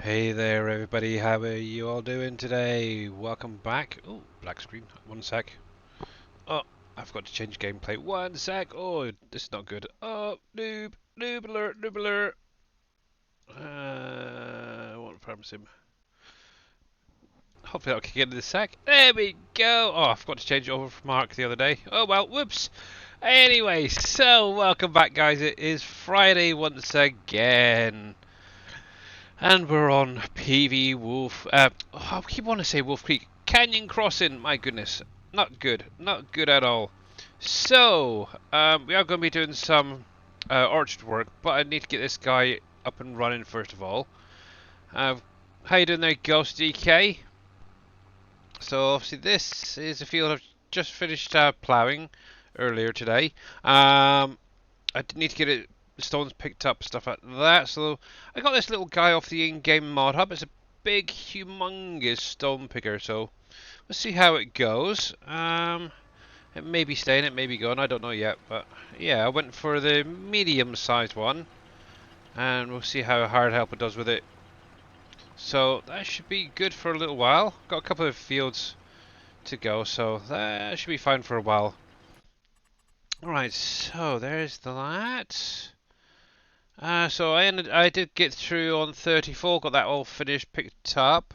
Hey there, everybody. How are you all doing today? Welcome back. Oh, black screen. One sec. Oh, I've got to change gameplay. One sec. Oh, this is not good. Oh, noob. Noob alert. Noob alert. I won't promise him. Hopefully I'll kick in a sec. There we go. Oh, I forgot to change it over from Mark the other day. Oh, well, whoops. Anyway, so welcome back, guys. It is Friday once again. And we're on PV Wolf. I keep wanting to say Wolf Creek. Canyon Crossing. My goodness. Not good. Not good at all. So, we are going to be doing some orchard work, but I need to get this guy up and running first of all. How you doing there, Ghost DK? So, obviously, this is a field I've just finished ploughing earlier today. I need to get it stones picked up, stuff like that. So I got this little guy off the in-game mod hub. It's a big, humongous stone picker. So let's see how it goes. It may be staying, it may be gone. I don't know yet. But yeah, I went for the medium-sized one, and we'll see how hard helper does with it. So that should be good for a little while. Got a couple of fields to go, so that should be fine for a while. Alright, so there's that. So I did get through on 34, got that all finished, picked up.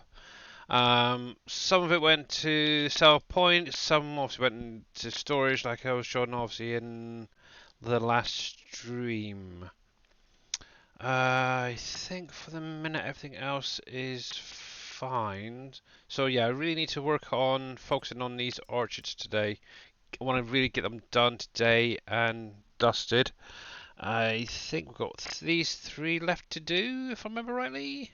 Some of it went to sell point, some obviously went into storage, like I was showing obviously in the last stream. I think for the minute everything else is fine. So yeah, I really need to work on focusing on these orchards today. I want to really get them done today and dusted. I think we've got these three left to do, if I remember rightly.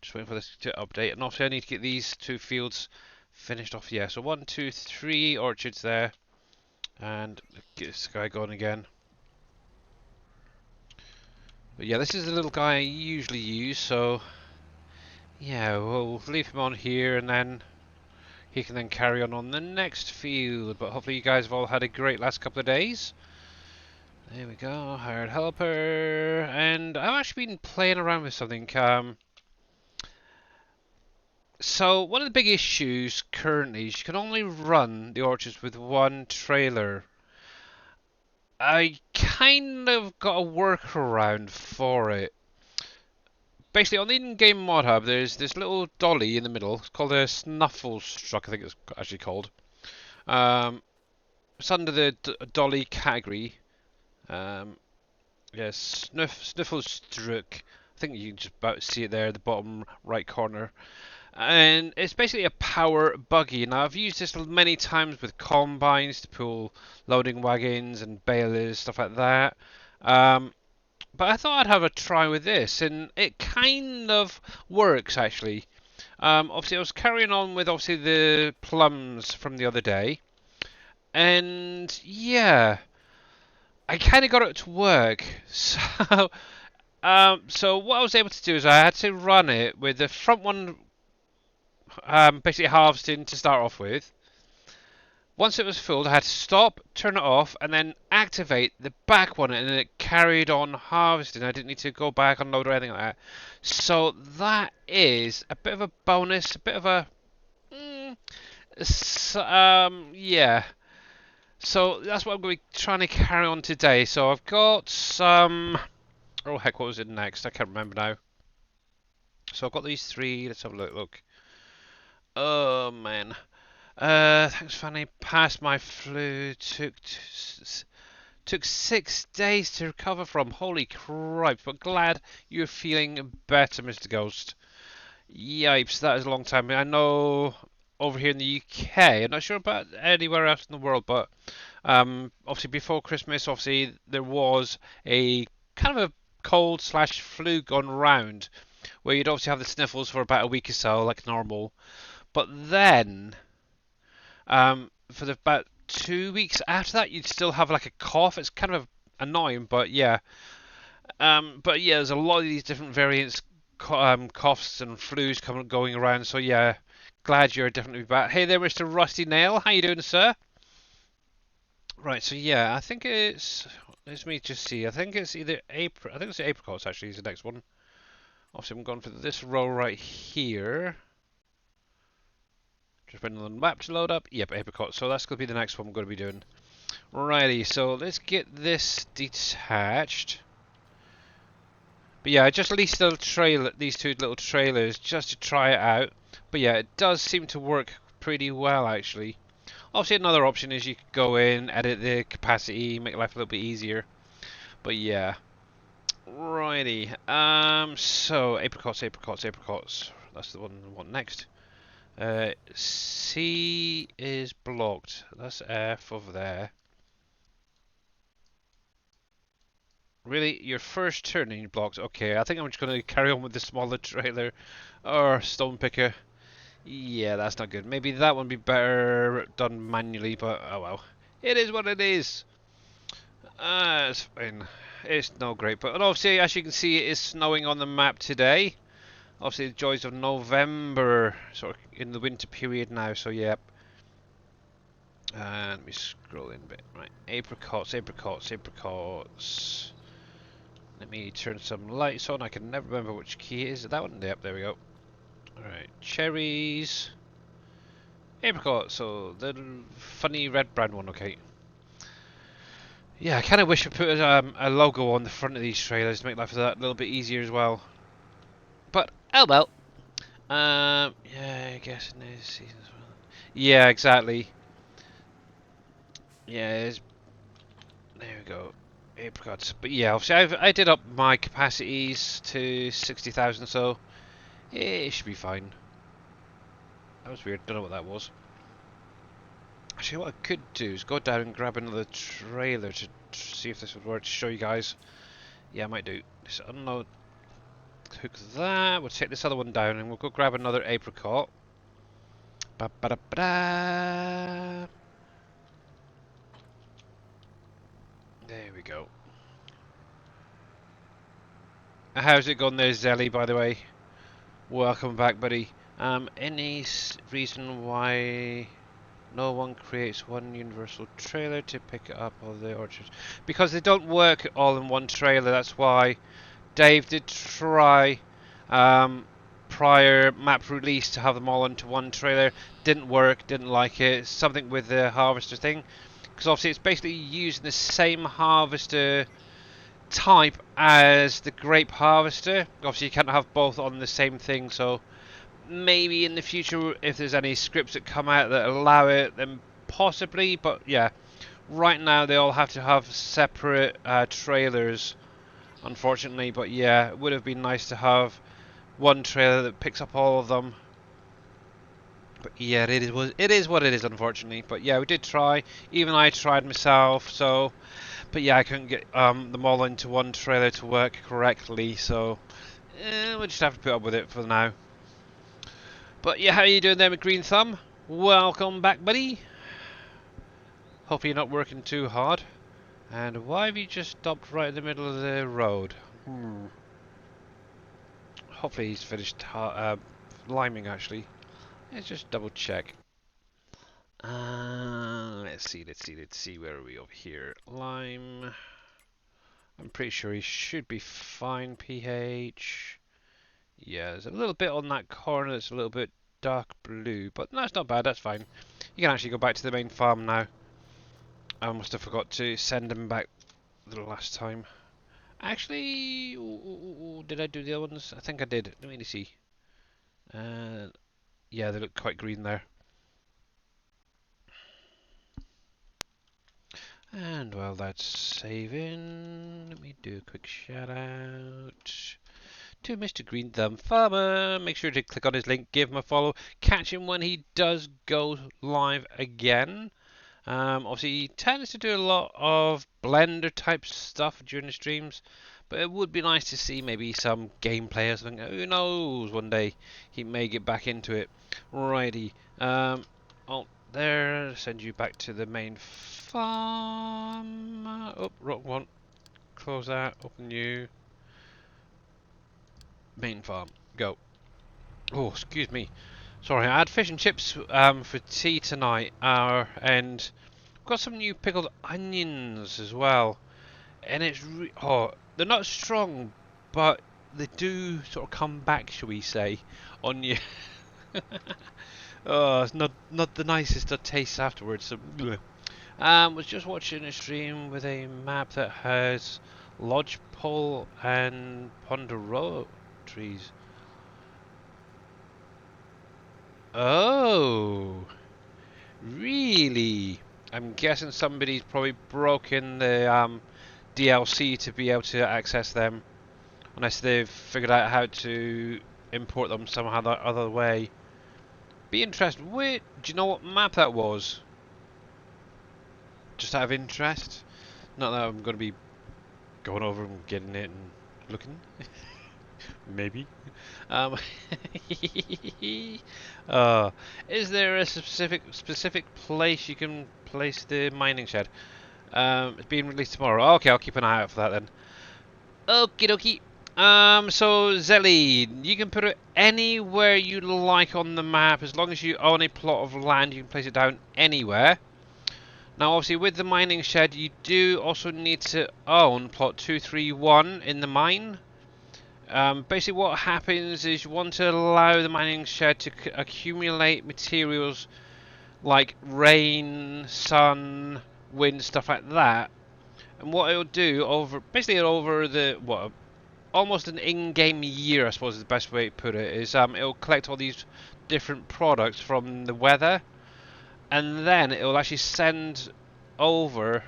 Just waiting for this to update. And obviously I need to get these two fields finished off. Yeah, so 1, 2, 3 orchards there. And get this guy going again. But yeah, this is the little guy I usually use, so yeah, we'll leave him on here and then he can then carry on the next field. But hopefully you guys have all had a great last couple of days. There we go, hired helper, and I've actually been playing around with something. So one of the big issues currently is you can only run the orchards with one trailer. I kind of got a workaround for it. Basically, on the in-game mod hub, there's this little dolly in the middle. It's called a snuffle struck, I think it's actually called. It's under the dolly category. Yes, Snifflestruck. I think you can just about see it there at the bottom right corner. And it's basically a power buggy. Now, I've used this many times with combines to pull loading wagons and balers, stuff like that. But I thought I'd have a try with this, and it kind of works actually. Obviously, I was carrying on with obviously the plums from the other day, and yeah, I kind of got it to work. So what I was able to do is I had to run it with the front one basically harvesting to start off with. Once it was filled, I had to stop, turn it off, and then activate the back one, and then it carried on harvesting. I didn't need to go back, unload, or anything like that. So that is a bit of a bonus, a bit of a... yeah. So that's what I'm going to be trying to carry on today. So I've got some... Oh, heck, what was it next? I can't remember now. So I've got these three. Let's have a look. Oh, man. Thanks, Fanny. Passed my flu. Took 6 days to recover from. Holy crap! But glad you're feeling better, Mr. Ghost. Yipes, that is a long time. I know over here in the UK. I'm not sure about anywhere else in the world, but obviously before Christmas, obviously there was a kind of a cold slash flu gone round, where you'd obviously have the sniffles for about a week or so, like normal. But then for the about 2 weeks after that, you'd still have like a cough. It's kind of annoying, but yeah. But yeah, there's a lot of these different variants, coughs and flus going around. So yeah, glad you're definitely back. Hey there, Mr. Rusty Nail. How you doing, sir? Right. So yeah, I think it's. Let me just see. I think it's either April. I think it's the apricots actually is the next one. Obviously, I'm going for this row right here. Just waiting on the map to load up. Yep, apricot. So that's going to be the next one I'm going to be doing. Righty, so let's get this detached. But yeah, I just leased a trailer, these two little trailers just to try it out. But yeah, it does seem to work pretty well actually. Obviously another option is you could go in, edit the capacity, make life a little bit easier. But yeah. Righty. So apricots, apricots, apricots. That's the one I want next. C is blocked. That's F over there. Really? Your first turning blocked? Okay, I think I'm just going to carry on with the smaller trailer or stone picker. Yeah, that's not good. Maybe that one would be better done manually, but oh well. It is what it is. It's fine. It's no great, but obviously, as you can see, it is snowing on the map today. Obviously, the joys of November, sort of in the winter period now, so yep. And let me scroll in a bit. Right, apricots, apricots, apricots. Let me turn some lights on. I can never remember which key it is. That one? Yep, there we go. Alright, cherries. Apricot, so the funny red brown one, okay. Yeah, I kind of wish I put a logo on the front of these trailers to make life a little bit easier as well. But, oh well. Yeah, I guess in this season as well. Yeah, exactly. Yeah, there we go. Apricots. But yeah, obviously I did up my capacities to 60,000, so it should be fine. That was weird, don't know what that was. Actually, what I could do is go down and grab another trailer to see if this would work, to show you guys. Yeah, I might do. So, I don't know. Hook that. We'll take this other one down and we'll go grab another apricot. Ba -ba -da -ba -da. There we go. How's it going there, Zelly, by the way? Welcome back, buddy. Any reason why no one creates one universal trailer to pick up all the orchards? Because they don't work all in one trailer, that's why. Dave did try prior map release to have them all into one trailer. Didn't work, didn't like it. Something with the harvester thing. Because obviously it's basically using the same harvester type as the grape harvester. Obviously you can't have both on the same thing, so maybe in the future if there's any scripts that come out that allow it, then possibly. But yeah, right now they all have to have separate trailers, unfortunately. But yeah, it would have been nice to have one trailer that picks up all of them. But yeah, it is what it is, unfortunately. But yeah, we did try. Even I tried myself. So, but yeah, I couldn't get them all into one trailer to work correctly. So we'll just have to put up with it for now. But yeah, how are you doing there, Green Thumb? Welcome back, buddy. Hope you're not working too hard. And why have you just stopped right in the middle of the road? Hopefully he's finished liming, actually. Let's just double check. Let's see. Where are we over here? Lime. I'm pretty sure he should be fine. pH. Yeah, there's a little bit on that corner that's a little bit dark blue, but that's not bad, that's fine. You can actually go back to the main farm now. I must have forgot to send him back the last time. Actually, did I do the other ones? I think I did. Let me see. Yeah, they look quite green there. And while that's saving, let me do a quick shout out to Mr. Green Thumb Farmer. Make sure to click on his link, give him a follow, catch him when he does go live again. Obviously, he tends to do a lot of Blender type stuff during the streams, but it would be nice to see maybe some gameplay or something. Who knows? One day he may get back into it. Righty. Oh, there. Send you back to the main farm. Oh, wrong one. Close that. Open new. Main farm. Go. Oh, excuse me. Sorry, I had fish and chips for tea tonight, and got some new pickled onions as well. And it's oh, they're not strong, but they do sort of come back, shall we say, on you. Oh, it's not the nicest of tastes afterwards. So, bleh. Was just watching a stream with a map that has lodgepole and ponderosa trees. Oh, really? I'm guessing somebody's probably broken the DLC to be able to access them, unless they've figured out how to import them somehow that other way. Be interested. Wait, do you know what map that was? Just out of interest. Not that I'm going to be going over and getting it and looking. Maybe. Um, is there a specific place you can place the mining shed? It's being released tomorrow. Okay, I'll keep an eye out for that then. Okie dokie. So Zelly, you can put it anywhere you like on the map as long as you own a plot of land. You can place it down anywhere. Now, obviously, with the mining shed, you do also need to own plot 231 in the mine. Basically, what happens is you want to allow the mining shed to accumulate materials like rain, sun, wind, stuff like that. And what it'll do basically over the almost an in-game year, I suppose is the best way to put it, is it'll collect all these different products from the weather, and then it'll actually send over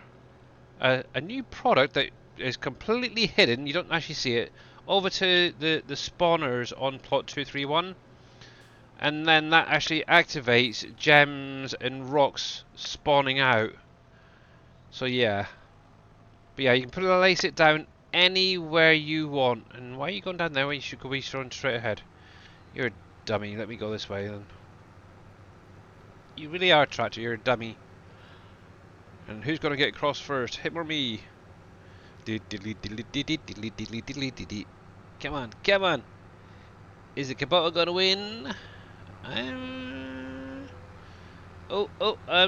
a new product that is completely hidden, you don't actually see it, over to the spawners on plot 231, and then that actually activates gems and rocks spawning out. So yeah. But yeah, you can place it down anywhere you want. And why are you going down there when you should be going straight ahead? You're a dummy. Let me go this way then. You really are, Tractor. You're a dummy. And who's going to get across first? Him or me? Come on, come on. Is the Kubota going to win? I'm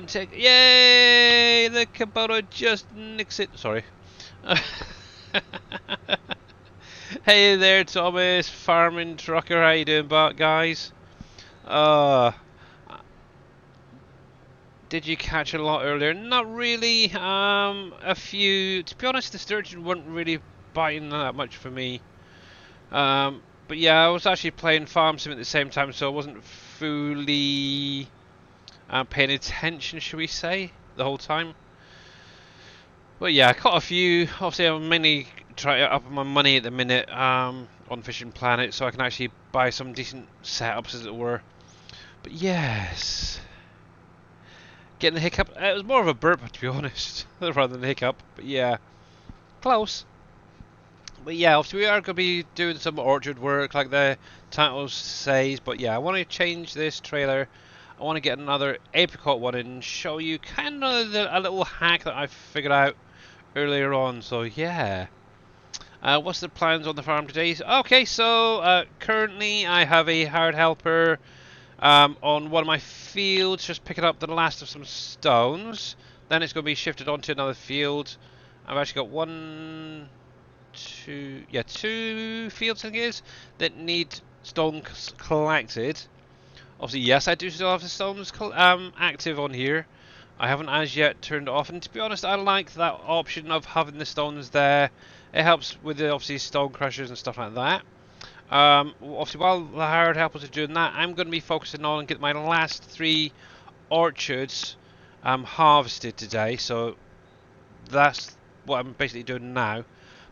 taking. Yay! The Kubota just nicks it. Sorry. Hey there, Thomas, farming trucker. How you doing, guys? Did you catch a lot earlier? Not really. A few. To be honest, the sturgeon weren't really biting that much for me. But yeah, I was actually playing Farm Sim at the same time, so I wasn't fully paying attention, shall we say, the whole time. But yeah, I caught a few. Obviously, I'm mainly trying to up my money at the minute on Fishing Planet, so I can actually buy some decent setups, as it were. But yes, getting the hiccup. It was more of a burp, to be honest, rather than a hiccup. But yeah, close. But yeah, obviously we are going to be doing some orchard work, like the title says. But yeah, I want to change this trailer. I want to get another apricot one and show you kind of a little hack that I figured out earlier on. So yeah, what's the plans on the farm today? Okay, so currently I have a hard helper on one of my fields, just picking up the last of some stones. Then it's going to be shifted onto another field. I've actually got two fields, I think it is, that need stones collected. Obviously, yes, I do still have the stones active on here. I haven't as yet turned it off, and to be honest, I like that option of having the stones there. It helps with the obviously stone crushers and stuff like that. Obviously, while the hard helpers are doing that, I'm going to be focusing on getting my last 3 orchards harvested today. So that's what I'm basically doing now.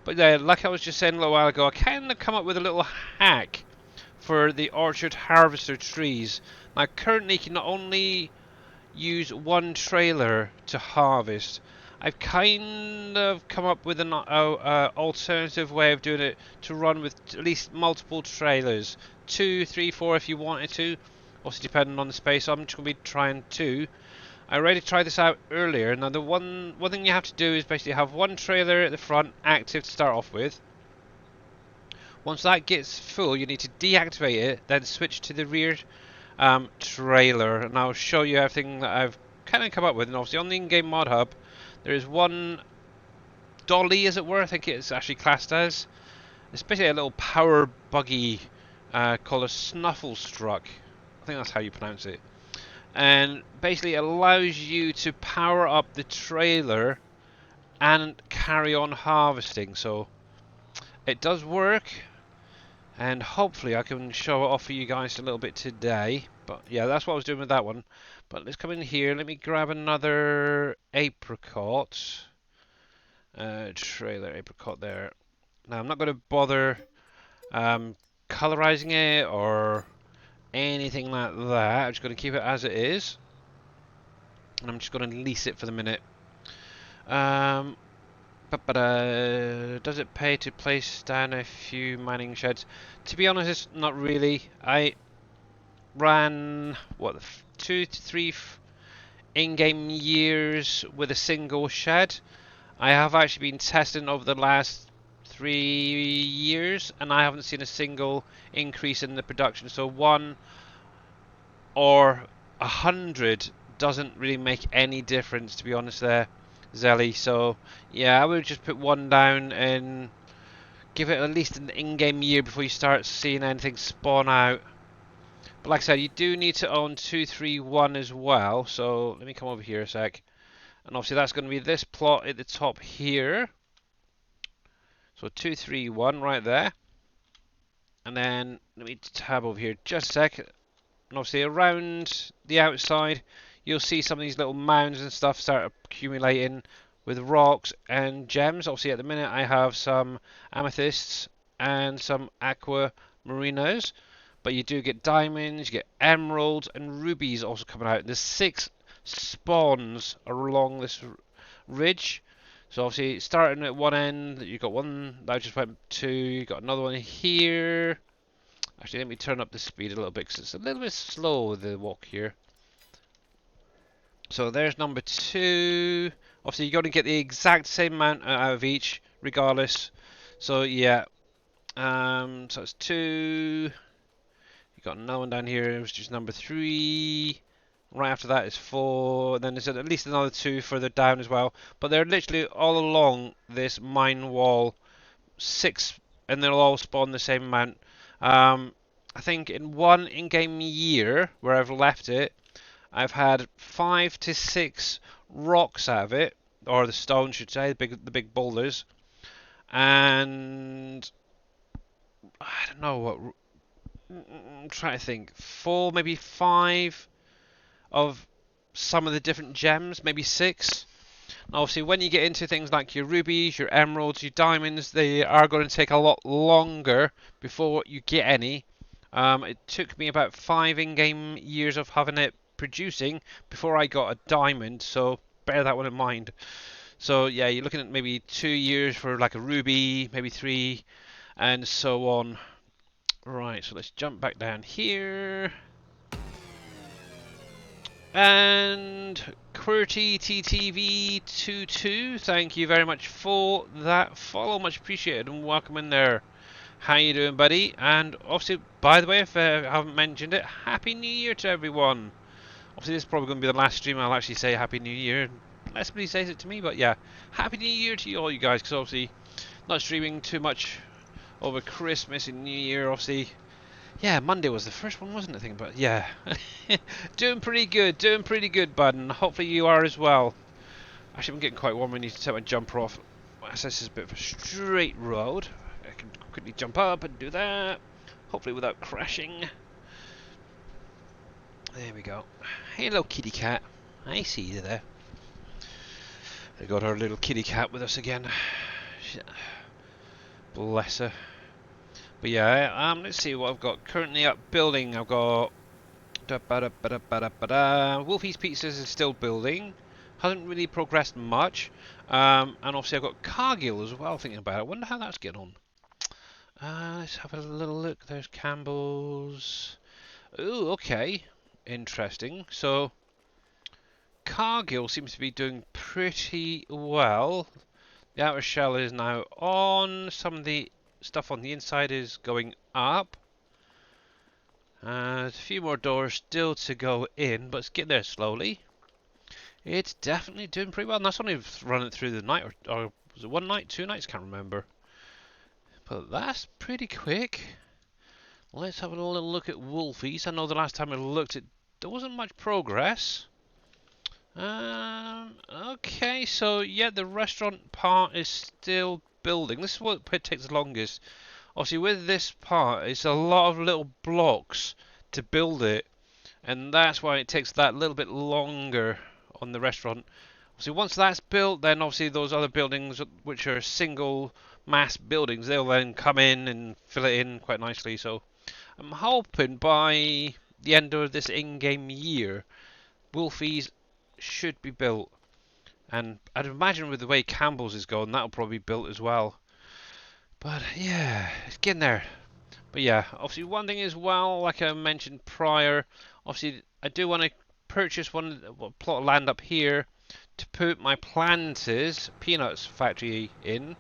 But yeah, like I was just saying a little while ago, I kind of come up with a little hack for the orchard harvester trees. Now currently you can only use one trailer to harvest. I've kind of come up with an alternative way of doing it to run with at least multiple trailers. 2, 3, 4 if you wanted to. Also depending on the space, so I'm just going to be trying 2. I already tried this out earlier. Now the one thing you have to do is basically have one trailer at the front active to start off with. Once that gets full, you need to deactivate it, then switch to the rear trailer, and I'll show you everything that I've kind of come up with. And obviously on the in-game mod hub, there is one dolly, as it were, I think it's actually classed as, It's basically a little power buggy called a Snufflestruck. I think that's how you pronounce it. And basically it allows you to power up the trailer and carry on harvesting. So it does work, and hopefully I can show it off for you guys a little bit today. But yeah, that's what I was doing with that one. But let's come in here. Let me grab another apricot. Trailer apricot there. Now I'm not going to bother colorizing it or anything like that. I'm just going to keep it as it is, and I'm just going to lease it for the minute. Does it pay to place down a few mining sheds? To be honest, it's not really. I ran what 2 to 3 in-game years with a single shed. I have actually been testing over the last 3 years, and I haven't seen a single increase in the production. So 1 or 100 doesn't really make any difference, to be honest there, Zelly. So yeah, I would just put 1 down and give it at least an in-game year before you start seeing anything spawn out. But like I said, you do need to own 231 as well. So let me come over here a sec. And obviously that's going to be this plot at the top here. So 231 right there. And then let me tab over here just a sec. And obviously around the outside you'll see some of these little mounds and stuff start accumulating with rocks and gems. Obviously at the minute I have some amethysts and some aquamarinas, but you do get diamonds, you get emeralds and rubies also coming out. There's 6 spawns along this ridge. So obviously starting at one end, you got one that I just went to, you got another one here. Actually, let me turn up the speed a little bit because it's a little bit slow, the walk here. So there's number 2. Obviously, you're going to get the exact same amount out of each, regardless. So yeah, so it's 2. You got another one down here, which is number 3. Right after that is 4. And then there's at least another 2 further down as well. But they're literally all along this mine wall, 6, and they'll all spawn the same amount. I think in one in-game year where I've left it, I've had 5 to 6 rocks out of it, or the stones, should say, the big boulders, and I don't know what. I'm trying to think. 4, maybe 5 of some of the different gems, maybe 6. Obviously, when you get into things like your rubies, your emeralds, your diamonds, they are going to take a lot longer before you get any. It took me about 5 in-game years of having it producing before I got a diamond, so bear that one in mind. So yeah, you're looking at maybe 2 years for like a ruby, maybe 3, and so on. Right, so let's jump back down here. And QWERTY TTV22, thank you very much for that follow, much appreciated, and welcome in there. How you doing, buddy? And obviously, by the way, if I haven't mentioned it, Happy New Year to everyone. Obviously, this is probably going to be the last stream I'll actually say Happy New Year, unless somebody says it to me, but yeah, Happy New Year to all you guys, because obviously, not streaming too much over Christmas and New Year, obviously. Yeah, Monday was the first one, wasn't it? I think, but yeah, doing pretty good, bud, and hopefully you are as well. Actually, I'm getting quite warm. I need to take my jumper off. As this is a bit of a straight road, I can quickly jump up and do that, hopefully without crashing. There we go. Hey, little kitty cat. I see you there. We got our little kitty cat with us again. Bless her. But yeah, let's see what I've got currently up building. I've got Wolfie's Pizzas is still building. Hasn't really progressed much. And obviously I've got Cargill as well, thinking about it. I wonder how that's getting on. Let's have a little look. There's Campbell's. Ooh, okay. Interesting. So Cargill seems to be doing pretty well. The outer shell is now on. Some of the stuff on the inside is going up. There's a few more doors still to go in, but it's getting there slowly. It's definitely doing pretty well. And that's only running through the night, or was it one night, 2 nights? Can't remember. But that's pretty quick. Let's have a little look at Wolfies. I know the last time I looked at, there wasn't much progress. Okay, so yeah, the restaurant part is still building. This is what takes the longest. Obviously, with this part, it's a lot of little blocks to build it, and that's why it takes that little bit longer on the restaurant. Obviously, once that's built, then obviously those other buildings, which are single mass buildings, they'll then come in and fill it in quite nicely. So I'm hoping by the end of this in-game year, Wolfies should be built. And I'd imagine with the way Campbell's is going, that'll probably be built as well. But yeah, it's getting there. But yeah, obviously one thing as well, like I mentioned prior, obviously I do want to purchase one plot of land up here to put my Planter's peanuts factory in.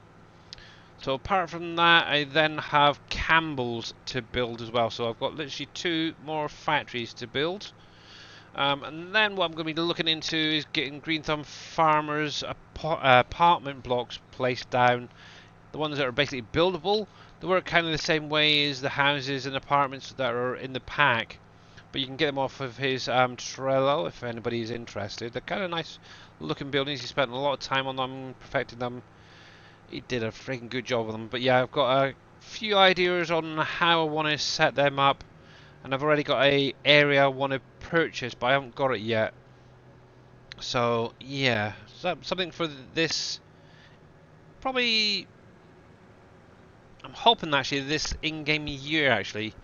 So apart from that, I then have Campbell's to build as well. So I've got literally 2 more factories to build. And then what I'm going to be looking into is getting Green Thumb Farmers apartment blocks placed down. The ones that are basically buildable. They work kind of the same way as the houses and apartments that are in the pack. But you can get them off of his Trello if anybody is interested. They're kind of nice looking buildings. He spent a lot of time on them, perfecting them. He did a freaking good job with them. But yeah, I've got a few ideas on how I want to set them up. And I've already got a area I want to purchase, but I haven't got it yet. So yeah, something for this. Probably, I'm hoping actually this in-game year actually.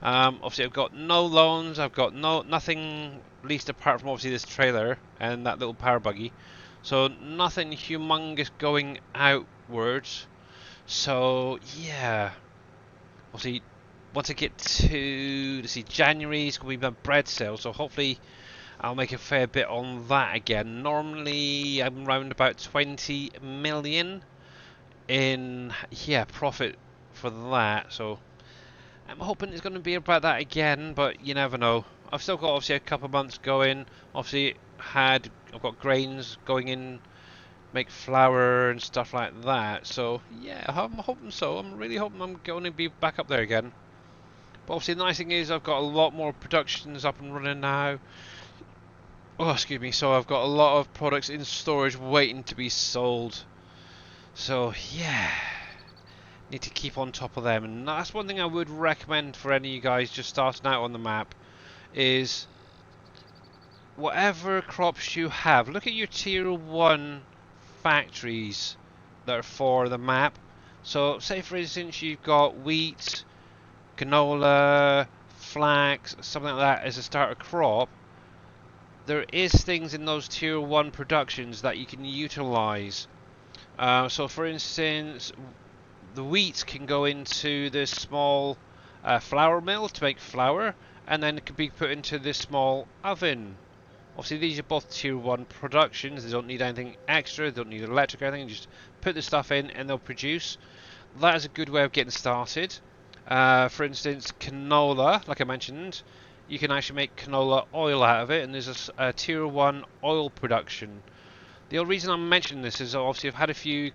Obviously I've got no loans. I've got nothing, least apart from obviously this trailer and that little power buggy. So nothing humongous going outwards. So yeah, obviously. Once I get to, let's see, January is going to be my bread sale, so hopefully I'll make a fair bit on that again. Normally I'm around about 20 million in, yeah, profit for that, so I'm hoping it's going to be about that again, but you never know. I've still got obviously a couple of months going. Obviously I've got grains going in, make flour and stuff like that, so yeah, I'm hoping so. I'm really hoping I'm going to be back up there again. But obviously the nice thing is I've got a lot more productions up and running now. Oh, excuse me. So I've got a lot of products in storage waiting to be sold. So yeah, need to keep on top of them. And that's one thing I would recommend for any of you guys just starting out on the map is whatever crops you have, look at your tier 1 factories that are for the map. So say for instance you've got wheat, canola, flax, something like that as a starter crop. There is things in those tier 1 productions that you can utilize. So for instance, the wheat can go into this small flour mill to make flour, and then it can be put into this small oven. Obviously these are both tier 1 productions. They don't need anything extra, they don't need electric or anything. Just put the stuff in and they'll produce. That is a good way of getting started. For instance, canola, like I mentioned, you can actually make canola oil out of it, and there's a tier 1 oil production. The only reason I'm mentioning this is obviously I've had a few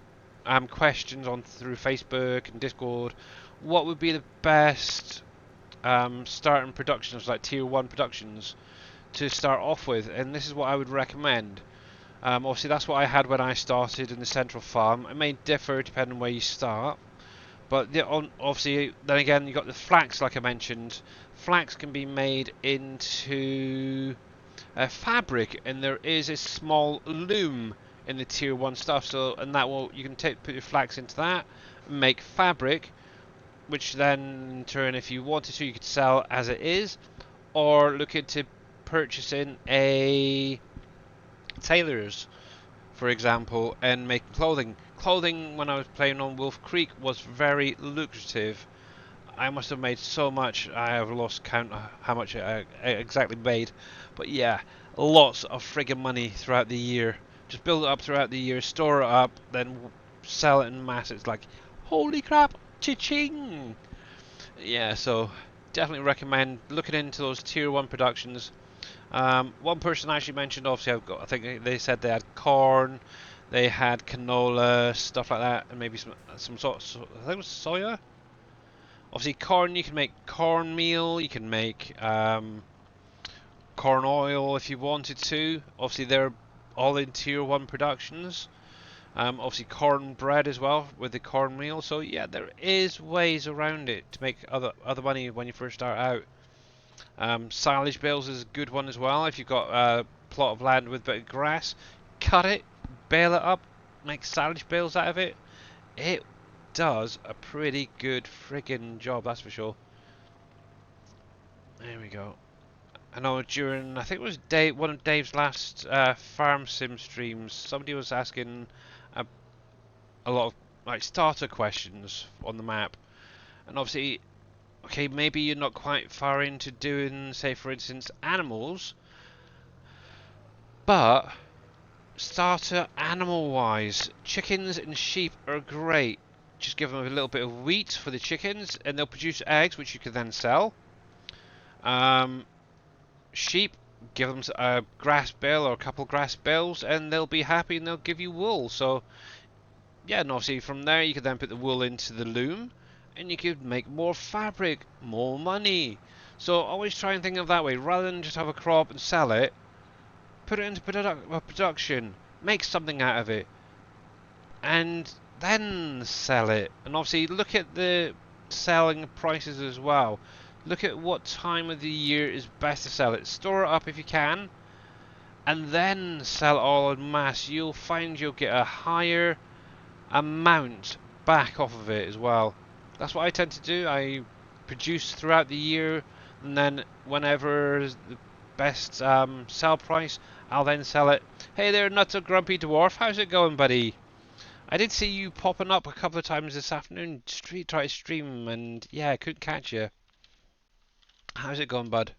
questions on through Facebook and Discord. What would be the best starting productions, like tier 1 productions, to start off with? And this is what I would recommend. Obviously that's what I had when I started in the central farm. It may differ depending on where you start. But obviously, then again, you've got the flax, like I mentioned. Flax can be made into fabric, and there is a small loom in the tier 1 stuff. So, and that will, you can put your flax into that, and make fabric, which then in turn, if you wanted to, you could sell as it is, or look into purchasing a tailor's, for example, and make clothing. Clothing, when I was playing on Wolf Creek, was very lucrative. I must have made so much, I have lost count of how much I exactly made. But yeah, lots of friggin' money throughout the year. Just build it up throughout the year, store it up, then sell it in mass. It's like, holy crap, cha-ching! Yeah, so definitely recommend looking into those tier 1 productions. One person actually mentioned, obviously, I think they said they had corn, They had canola, stuff like that, and maybe some sort of, I think it was soya. Obviously, corn, you can make cornmeal, you can make corn oil if you wanted to. Obviously, they're all in tier 1 productions. Obviously, corn bread as well with the cornmeal. So yeah, there is ways around it to make other money when you first start out. Silage bales is a good one as well. If you've got a plot of land with a bit of grass, cut it, bale it up, make silage bales out of it. It does a pretty good friggin' job, that's for sure. There we go. I know during, I think it was one of Dave's last farm sim streams, somebody was asking a, a lot of like starter questions on the map, and obviously, okay, maybe you're not quite far into doing, say, for instance, animals, but starter animal-wise, chickens and sheep are great. Just give them a little bit of wheat for the chickens, and they'll produce eggs, which you can then sell. Sheep, give them a grass bale or a couple grass bales, and they'll be happy, and they'll give you wool. So, yeah, and obviously from there you could then put the wool into the loom, and you could make more fabric, more money. So always try and think of that way, rather than just have a crop and sell it. Put it into production, make something out of it, and then sell it. And obviously look at the selling prices as well. Look at what time of the year is best to sell it. Store it up if you can, and then sell it all en masse. You'll find you'll get a higher amount back off of it as well. That's what I tend to do. I produce throughout the year, and then whenever the best sell price, I'll then sell it. Hey there, Nuts a Grumpy Dwarf. How's it going, buddy? I did see you popping up a couple of times this afternoon. Try to stream, and yeah, I couldn't catch you. How's it going, bud?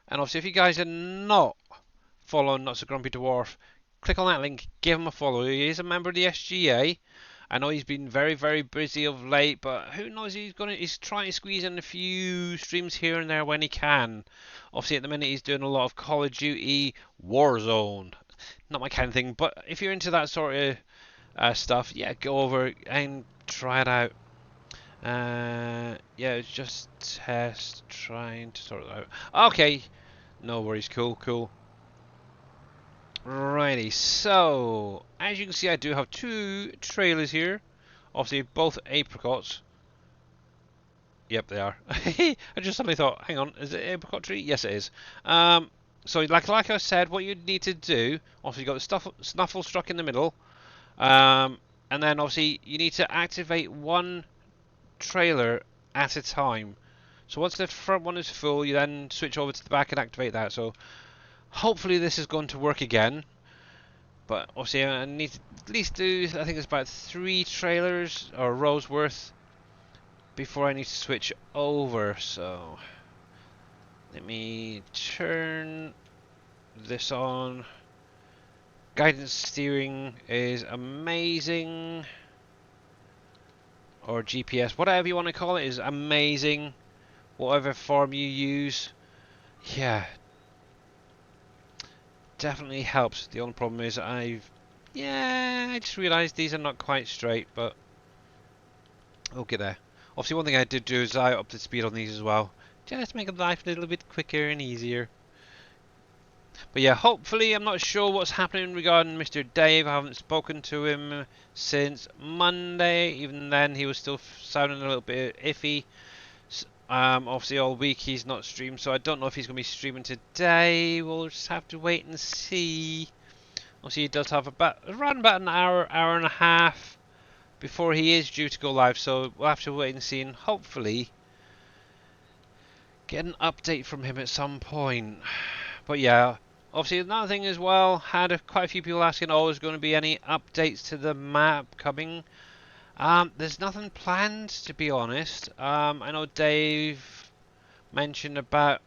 And obviously, if you guys are not following Nuts a Grumpy Dwarf, click on that link, give him a follow. He is a member of the SGA. I know he's been very, very busy of late, but who knows? He's trying to squeeze in a few streams here and there when he can. Obviously, at the minute, he's doing a lot of Call of Duty Warzone. Not my kind of thing, but if you're into that sort of stuff, yeah, go over and try it out. Yeah, it's just trying to sort it out. Okay, no worries, cool. Righty, so as you can see, I do have two trailers here. Obviously, both apricots. Yep, they are. I just suddenly thought, hang on, is it apricot tree? Yes, it is. So like I said, what you need to do, obviously you've got the snuffle struck in the middle, and then obviously you need to activate one trailer at a time. So once the front one is full, you then switch over to the back and activate that. So hopefully this is going to work again. But obviously I need to at least do, I think it's about 3 trailers or rows worth before I need to switch over. So let me turn this on. Guidance steering is amazing, or GPS, whatever you want to call it, is amazing. Whatever form you use, yeah, definitely helps. The only problem is I just realised these are not quite straight, but we'll get there. Obviously, one thing I did do is I upped the speed on these as well, just to make life a little bit quicker and easier. But yeah, hopefully, I'm not sure what's happening regarding Mr. Dave. I haven't spoken to him since Monday. Even then, he was still sounding a little bit iffy. Obviously, all week he's not streamed, so I don't know if he's going to be streaming today. We'll just have to wait and see. Obviously, he does have around about an hour and a half before he is due to go live, so we'll have to wait and see, and hopefully get an update from him at some point. But yeah, obviously another thing as well, had quite a few people asking, oh, is going to be any updates to the map coming? There's nothing planned, to be honest. I know Dave mentioned about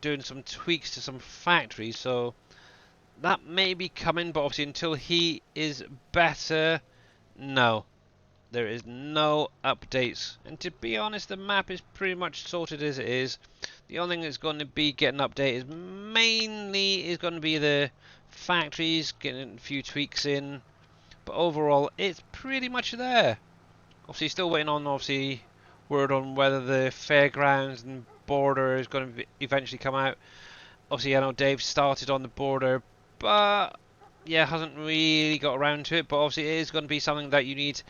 doing some tweaks to some factories, so that may be coming, but obviously until he is better, no. There is no updates. And to be honest, the map is pretty much sorted as it is. The only thing that's going to be getting updated mainly is going to be the factories, getting a few tweaks in. but overall it's pretty much there. Obviously still waiting on word on whether the fairgrounds and border is going to eventually come out. Obviously I know Dave started on the border, but yeah, hasn't really got around to it. But obviously it is going to be something that you need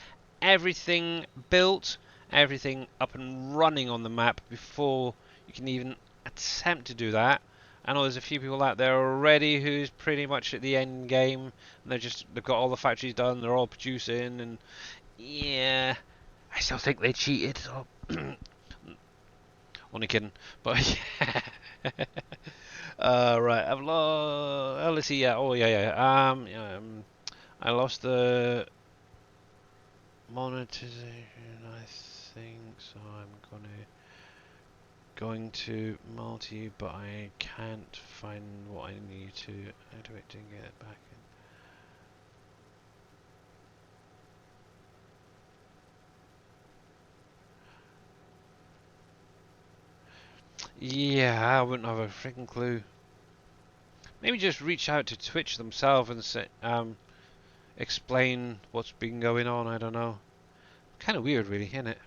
everything built, everything up and running on the map before you can even attempt to do that. I know there's a few people out there already who's pretty much at the end game, and they've got all the factories done, they're all producing, and yeah, I still think they cheated. So only kidding, but yeah. Right, I've lost. Oh, let's see. Yeah. Oh, yeah. I lost the monetization, I think. So I'm going to multi, but I can't find what I need to activate to get it back in. Yeah, I wouldn't have a freaking clue. Maybe just reach out to Twitch themselves and say, explain what's been going on. I don't know. Kind of weird, really, isn't it?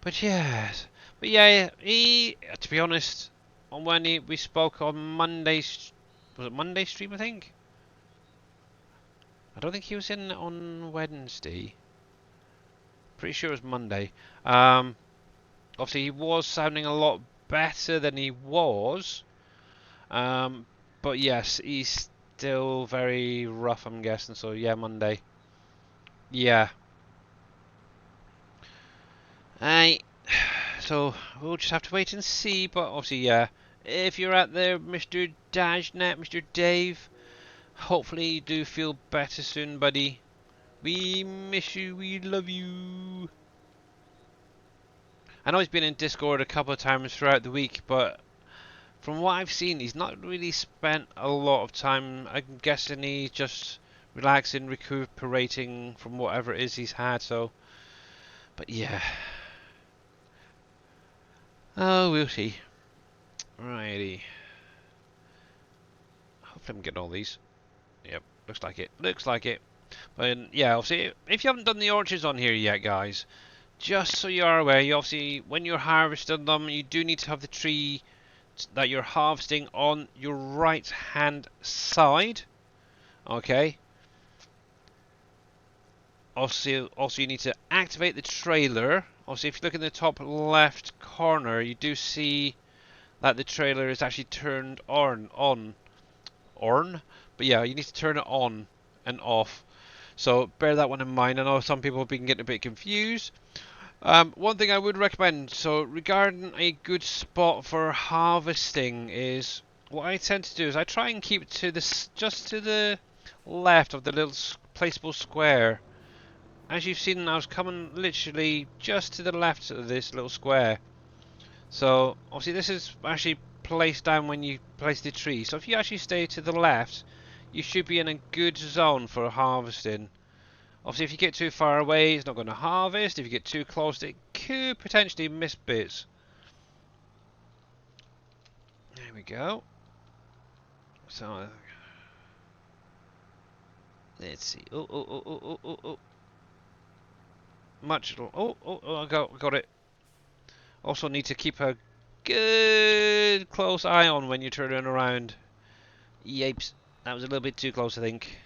But yes, but yeah, to be honest, on when we spoke on Monday, was it Monday stream? I think. I don't think he was in on Wednesday. Pretty sure it was Monday. Obviously he was sounding a lot better than he was. But yes, he's still very rough, I'm guessing. So yeah, Monday. Yeah. So we'll just have to wait and see. But obviously, yeah, if you're out there, Mr. Dashnet, Mr. Dave, hopefully you do feel better soon, buddy. We miss you. We love you. I know he's been in Discord a couple of times throughout the week, but from what I've seen, he's not really spent a lot of time. I'm guessing he's just relaxing, recuperating from whatever it is he's had. So, but yeah. Oh, we'll see. Alrighty. Hopefully I'm getting all these. Yep, looks like it. Looks like it. But yeah, obviously, if you haven't done the orchards on here yet, guys, just so you are aware, you obviously, when you're harvesting them, you do need to have the tree that you're harvesting on your right hand side. Okay. Also you need to activate the trailer. Also, if you look in the top left corner, you do see that the trailer is actually turned on. But yeah, you need to turn it on and off. So bear that one in mind. I know some people have been getting a bit confused. One thing I would recommend, so regarding a good spot for harvesting, is what I tend to do is I try and keep it to this, just to the left of the little placeable square. As you've seen, I was coming literally just to the left of this little square. So obviously this is actually placed down when you place the tree. So if you actually stay to the left, you should be in a good zone for harvesting. Obviously, if you get too far away, it's not going to harvest. If you get too close, it could potentially miss bits. There we go. So, let's see. Oh. Much. I got it. Also need to keep a good close eye on when you're turning around. Yipes. That was a little bit too close, I think.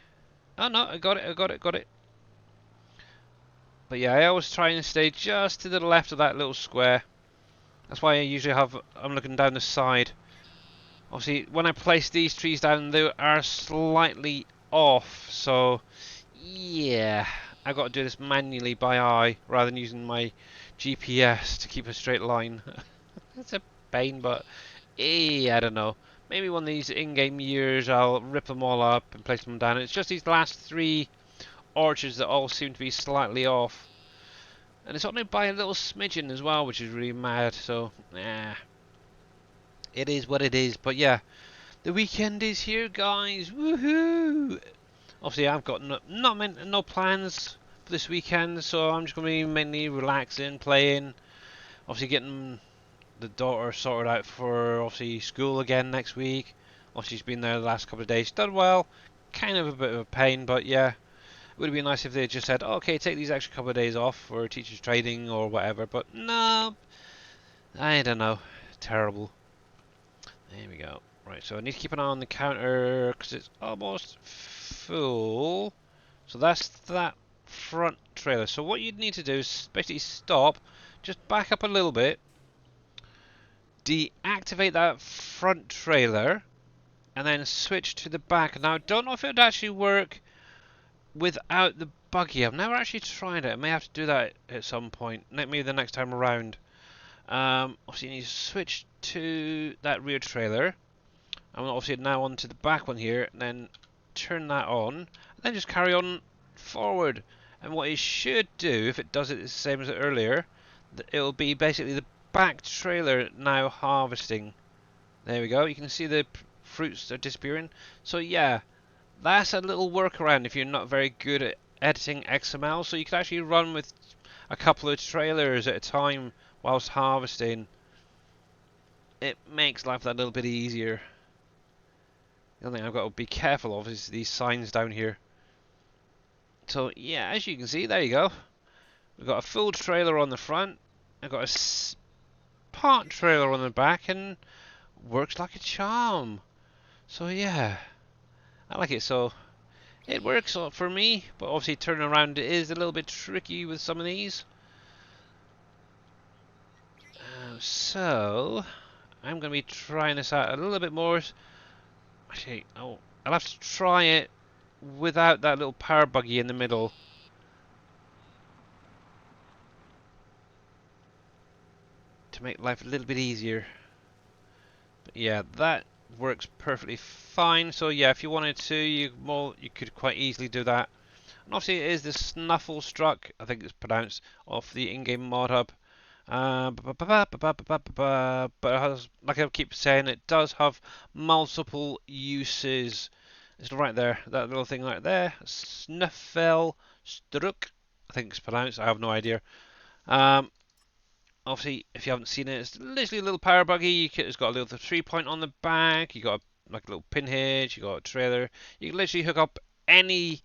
Oh no, I got it. But yeah, I always try and stay just to the left of that little square. That's why I usually I'm looking down the side. Obviously, when I place these trees down, they are slightly off. So, yeah, I've got to do this manually by eye rather than using my GPS to keep a straight line. It's a pain, but I don't know. Maybe one of these in-game years I'll rip them all up and place them down. It's just these last 3 orchards that all seem to be slightly off. And it's only by a little smidgen as well, which is really mad. So, it is what it is. But yeah, the weekend is here, guys. Woohoo! Obviously, I've got no plans for this weekend, so I'm just going to be mainly relaxing, playing. Obviously, getting the daughter sorted out for obviously school again next week. Obviously, she's been there the last couple of days. She's done well. Kind of a bit of a pain, but yeah. would have been nice if they just said, okay, take these extra couple of days off for teachers training or whatever, but no, I don't know. Terrible. There we go. Right, so I need to keep an eye on the counter because it's almost full. So that's that front trailer. So what you'd need to do is basically stop, just back up a little bit, deactivate that front trailer, and then switch to the back. Now, I don't know if it would actually work without the buggy. I've never actually tried it. I may have to do that at some point, maybe the next time around. Obviously, you need to switch to that rear trailer. I'm obviously now onto the back one here, and then turn that on, and then just carry on forward. And what it should do, if it does it the same as earlier, it'll be basically the back trailer now harvesting. There we go. You can see the fruits are disappearing. So yeah, that's a little workaround if you're not very good at editing XML. So you can actually run with a couple of trailers at a time whilst harvesting. It makes life that little bit easier. The only thing I've got to be careful of is these signs down here. So yeah, as you can see, there you go. We've got a full trailer on the front. I've got a part trailer on the back, and works like a charm. So yeah, I like it. So it works for me, but obviously turning around is a little bit tricky with some of these. So I'm going to be trying this out a little bit more. Actually, I'll have to try it without that little power buggy in the middle. To make life a little bit easier. But yeah, that works perfectly fine. So yeah, if you wanted to, you could quite easily do that. And obviously it is the Snuffle Struck, I think it's pronounced, off the in-game mod hub. But it has, like I keep saying, it does have multiple uses. It's right there, that little thing right there. Snuffle Struck, I think it's pronounced. I have no idea. Obviously, if you haven't seen it, it's literally a little power buggy. It's got a little 3-point on the back. You got like a little pin hitch. You got a trailer. You can literally hook up any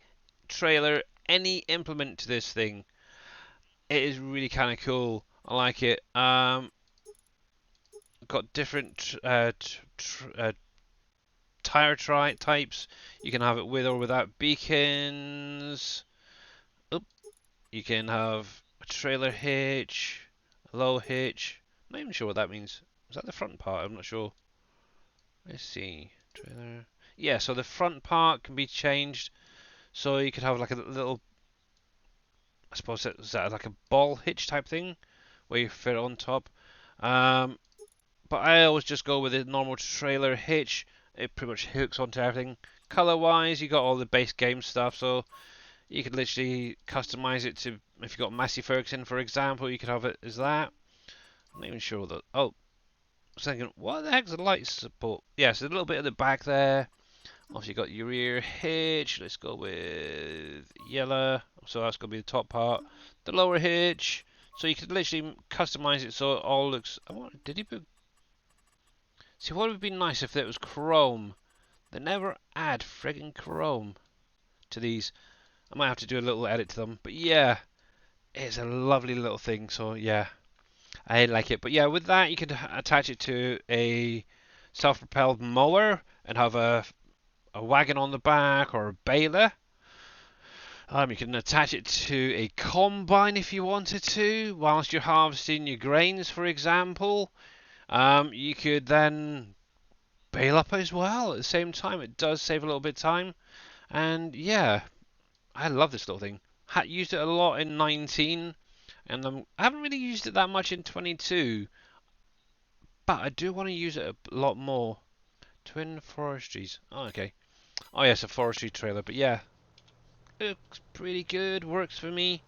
trailer, any implement to this thing. It is really kind of cool. I like it. Got different tire types. You can have it with or without beacons. Oop. You can have a trailer hitch, a low hitch. I'm not even sure what that means. Is that the front part? I'm not sure. Let's see. Trailer. Yeah, so the front part can be changed. So you could have like a little, I suppose is that like a ball hitch type thing, where you fit it on top. But I always just go with the normal trailer hitch. It pretty much hooks onto everything. Color wise, you got all the base game stuff, so you could literally customize it to, if you got Massey Ferguson for example, you could have it as that. I'm not even sure that. Oh, I was thinking, what the heck's the light support? Yeah, so a little bit at the back there. Obviously, you got your rear hitch. Let's go with yellow. So that's going to be the top part. The lower hitch. So you could literally customize it so it all looks. Did he put? See, what would be nice if it was chrome? They never add friggin' chrome to these. I might have to do a little edit to them. But yeah, it's a lovely little thing. So yeah, I like it. But yeah, with that, you could attach it to a self-propelled mower and have a wagon on the back or a baler. You can attach it to a combine if you wanted to, whilst you're harvesting your grains, for example. You could then bale up as well at the same time. It does save a little bit of time. And yeah, I love this little thing. Used it a lot in 19, and I haven't really used it that much in 22. But I do want to use it a lot more. Twin Forestries. Oh, okay. Oh, yes, a forestry trailer. But yeah, looks pretty good. Works for me.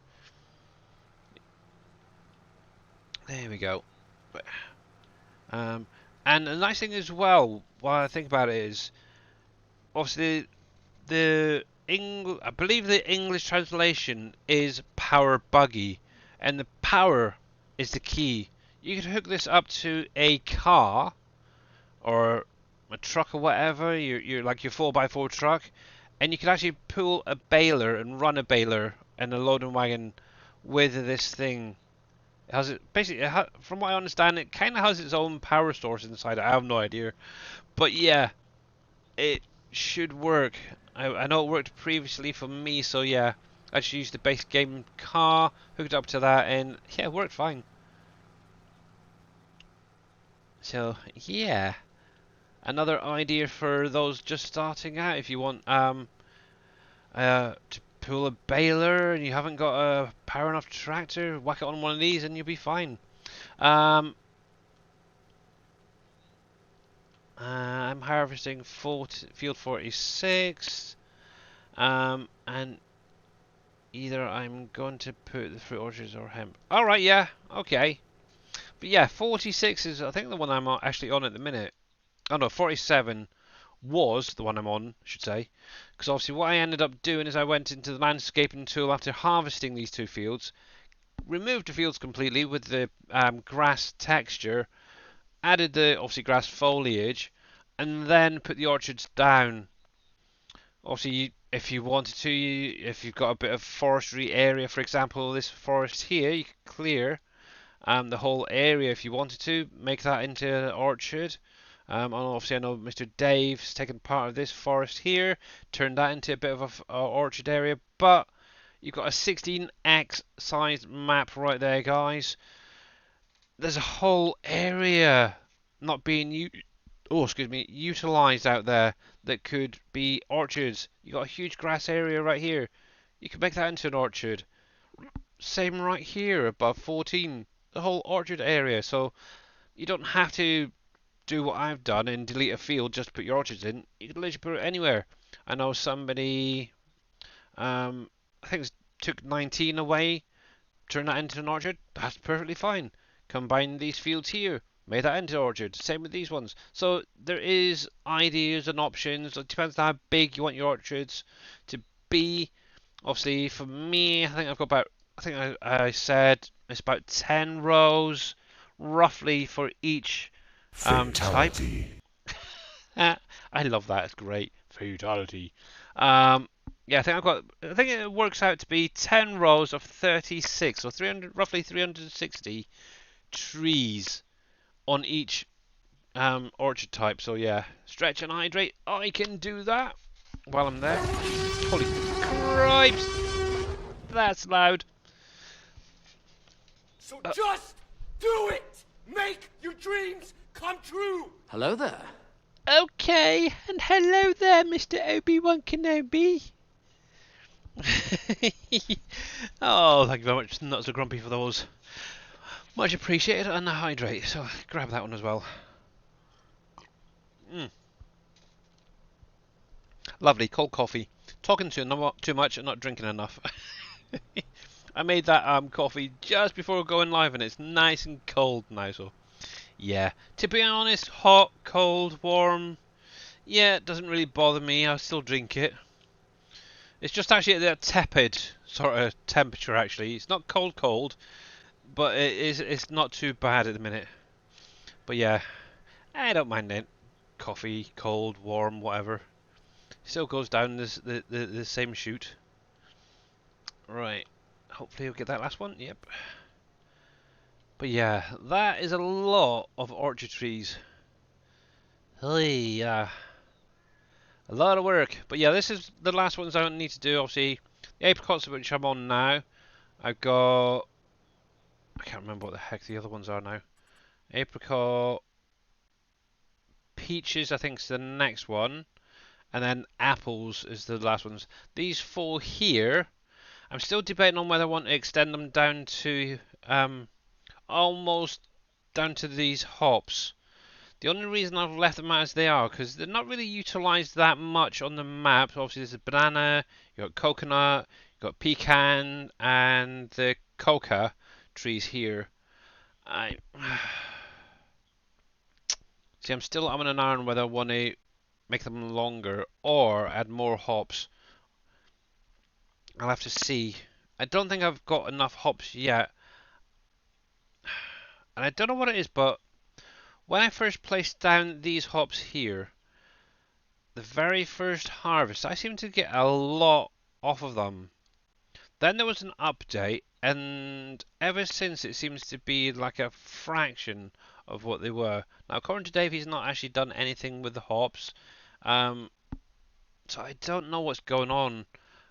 There we go. And the nice thing as well, while I think about it, is obviously I believe the English translation is power buggy, and the power is the key. You could hook this up to a car or a truck or whatever, you're like your 4x4 truck, and you can actually pull a baler and run a baler and a loading wagon with this thing. It has it basically, from what I understand, it kind of has its own power source inside it. I have no idea, but yeah, it should work. I know it worked previously for me, so yeah, I just used the base game car, hooked up to that, and yeah, it worked fine. So yeah, another idea for those just starting out. If you want to pull a baler and you haven't got a power enough tractor, whack it on one of these and you'll be fine. I'm harvesting field 46, and either I'm going to put the fruit orchards or hemp. All right, yeah, okay. But yeah, 46 is I think the one I'm actually on at the minute. Oh no, 47 was the one I'm on, I should say. Because obviously what I ended up doing is I went into the landscaping tool after harvesting these two fields, removed the fields completely with the grass texture, added the obviously grass foliage, and then put the orchards down. Obviously, if you wanted to, if you've got a bit of forestry area, for example, this forest here, you could clear the whole area if you wanted to, make that into an orchard. And obviously, I know Mr. Dave's taken part of this forest here, turned that into a bit of a orchard area, but you've got a 16x sized map right there, guys. There's a whole area not being utilized out there that could be orchards. You got a huge grass area right here. You could make that into an orchard. Same right here above 14, the whole orchard area. So you don't have to do what I've done and delete a field just to put your orchards in. You can literally put it anywhere. I know somebody, I think it took 19 away, turned that into an orchard. That's perfectly fine. Combine these fields here, made that into orchard. Same with these ones. So there is ideas and options. It depends on how big you want your orchards to be. Obviously, for me, I think I've got about. I think I said it's about 10 rows, roughly for each type. I love that. It's great. Fatality. Yeah, I think it works out to be 10 rows of 36, or 300, roughly 360 trees on each orchard type. So yeah, stretch and hydrate. I can do that while I'm there. Holy cripes! That's loud. So just do it! Make your dreams come true! Hello there. Okay, and hello there, Mr. Obi-Wan Kenobi. Oh, thank you very much. Not so grumpy for those. Much appreciated, and hydrate. So grab that one as well. Lovely cold coffee. Talking too much and not drinking enough. I made that coffee just before going live, and it's nice and cold now. So yeah, to be honest, hot, cold, warm, yeah, it doesn't really bother me. I'll still drink it. It's just actually at that tepid sort of temperature. Actually, it's not cold, but it's not too bad at the minute. But yeah, I don't mind it. Coffee, cold, warm, whatever. Still goes down the same chute. Right. Hopefully we'll get that last one. Yep. But yeah, that is a lot of orchard trees. Hey, a lot of work. But yeah, this is the last ones I need to do. Obviously, the apricots, which I'm on now. I've got. I can't remember what the heck the other ones are now. Apricot, peaches, I think is the next one, and then apples is the last ones. These four here, I'm still debating on whether I want to extend them down to almost down to these hops. The only reason I've left them as they are because they're not really utilised that much on the map. Obviously, there's a banana, you got coconut, you got pecan, and the coca trees here. See, I'm still umming and ahhing whether I want to make them longer or add more hops. I'll have to see. I don't think I've got enough hops yet. And I don't know what it is, but when I first placed down these hops here, the very first harvest, I seemed to get a lot off of them. Then there was an update, and ever since it seems to be like a fraction of what they were. Now, according to Dave, he's not actually done anything with the hops, um, so I don't know what's going on.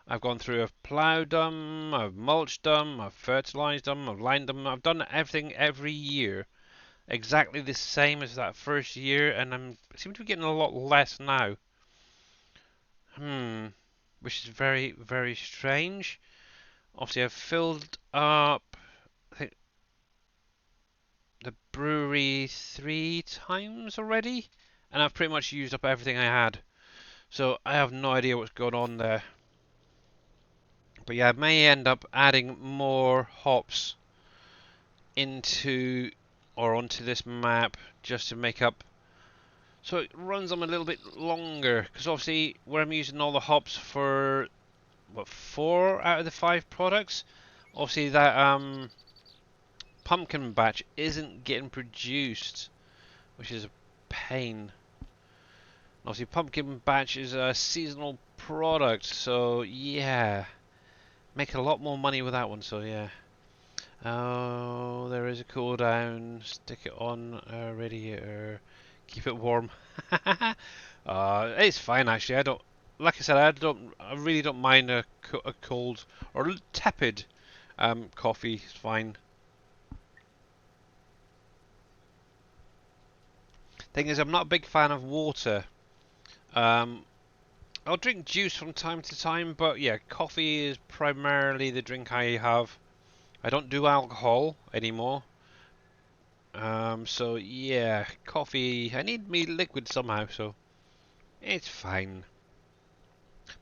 I've gone through, I've ploughed them, I've mulched them, I've fertilised them, I've lined them, I've done everything every year exactly the same as that first year, and I seem to be getting a lot less now. Hmm, which is very, very strange. Obviously, I've filled up, I think, the brewery 3 times already, and I've pretty much used up everything I had. So I have no idea what's going on there. But yeah, I may end up adding more hops into or onto this map just to make up so it runs them a little bit longer, because obviously where I'm using all the hops for what, 4 out of the 5 products, obviously that pumpkin batch isn't getting produced, which is a pain. Obviously pumpkin batch is a seasonal product, so yeah, make a lot more money with that one, so yeah. Oh, there is a cooldown. Stick it on a radiator. Keep it warm. It's fine actually. I don't. Like I said, I don't. I really don't mind a cold or tepid coffee. It's fine. Thing is, I'm not a big fan of water. Um, I'll drink juice from time to time, but yeah, coffee is primarily the drink I have. I don't do alcohol anymore. So yeah, coffee. I need me liquid somehow, so it's fine.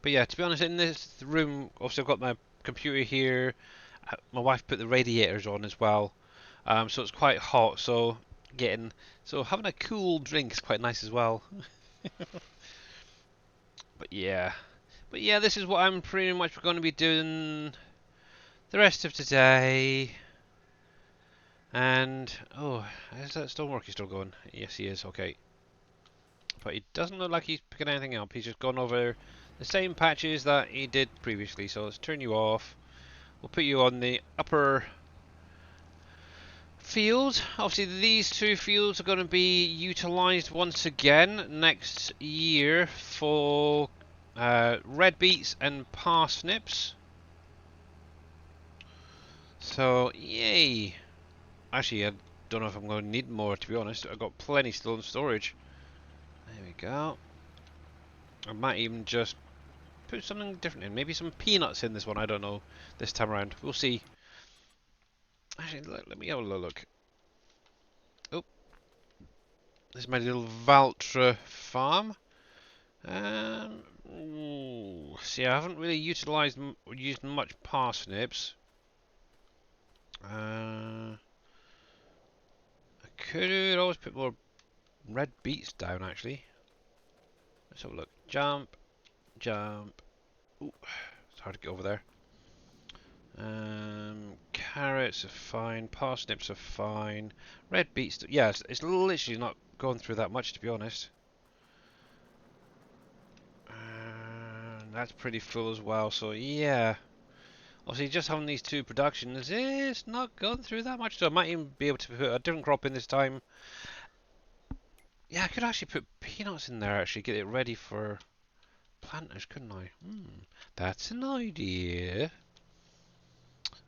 But yeah, to be honest, in this room, obviously I've got my computer here. My wife put the radiators on as well, so it's quite hot. So having a cool drink is quite nice as well. But yeah, this is what I'm pretty much going to be doing the rest of today. And oh, is that stoneworker still going? Yes, he is. Okay. But he doesn't look like he's picking anything up. He's just gone over the same patches that he did previously. So let's turn you off. We'll put you on the upper field. Obviously, these 2 fields are going to be utilised once again next year for red beets and parsnips. So, yay! Actually, I don't know if I'm going to need more, to be honest. I've got plenty still in storage. There we go. I might even just put something different in. Maybe some peanuts in this one. I don't know. This time around, we'll see. Actually, let me have a look. Oh, this is my little Valtra farm. See, I haven't really utilised or used much parsnips. I could always put more red beets down. Actually, let's have a look. Jump, jump. Ooh, it's hard to get over there. Carrots are fine. Parsnips are fine. Red beets. Yeah, it's literally not going through that much, to be honest. That's pretty full as well. So yeah, obviously just having these 2 productions, it's not going through that much. So I might even be able to put a different crop in this time. Yeah, I could actually put peanuts in there. Actually, get it ready for planters, couldn't I? That's an idea.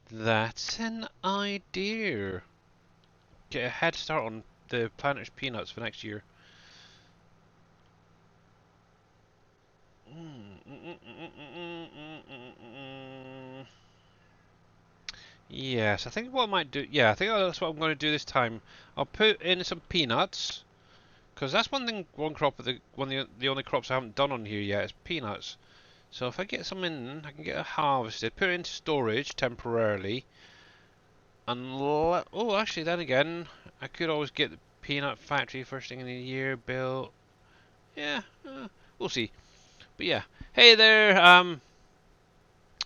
That's an idea. Get a head start on the planters peanuts for next year. Yes, I think what I might do. Yeah, I think that's what I'm going to do this time. I'll put in some peanuts, because that's one crop of the only crops I haven't done on here yet is peanuts. So if I get some in, I can get it harvested, put it into storage temporarily, and oh, actually, then again, I could always get the peanut factory first thing in the year built. Yeah, we'll see. But yeah, hey there,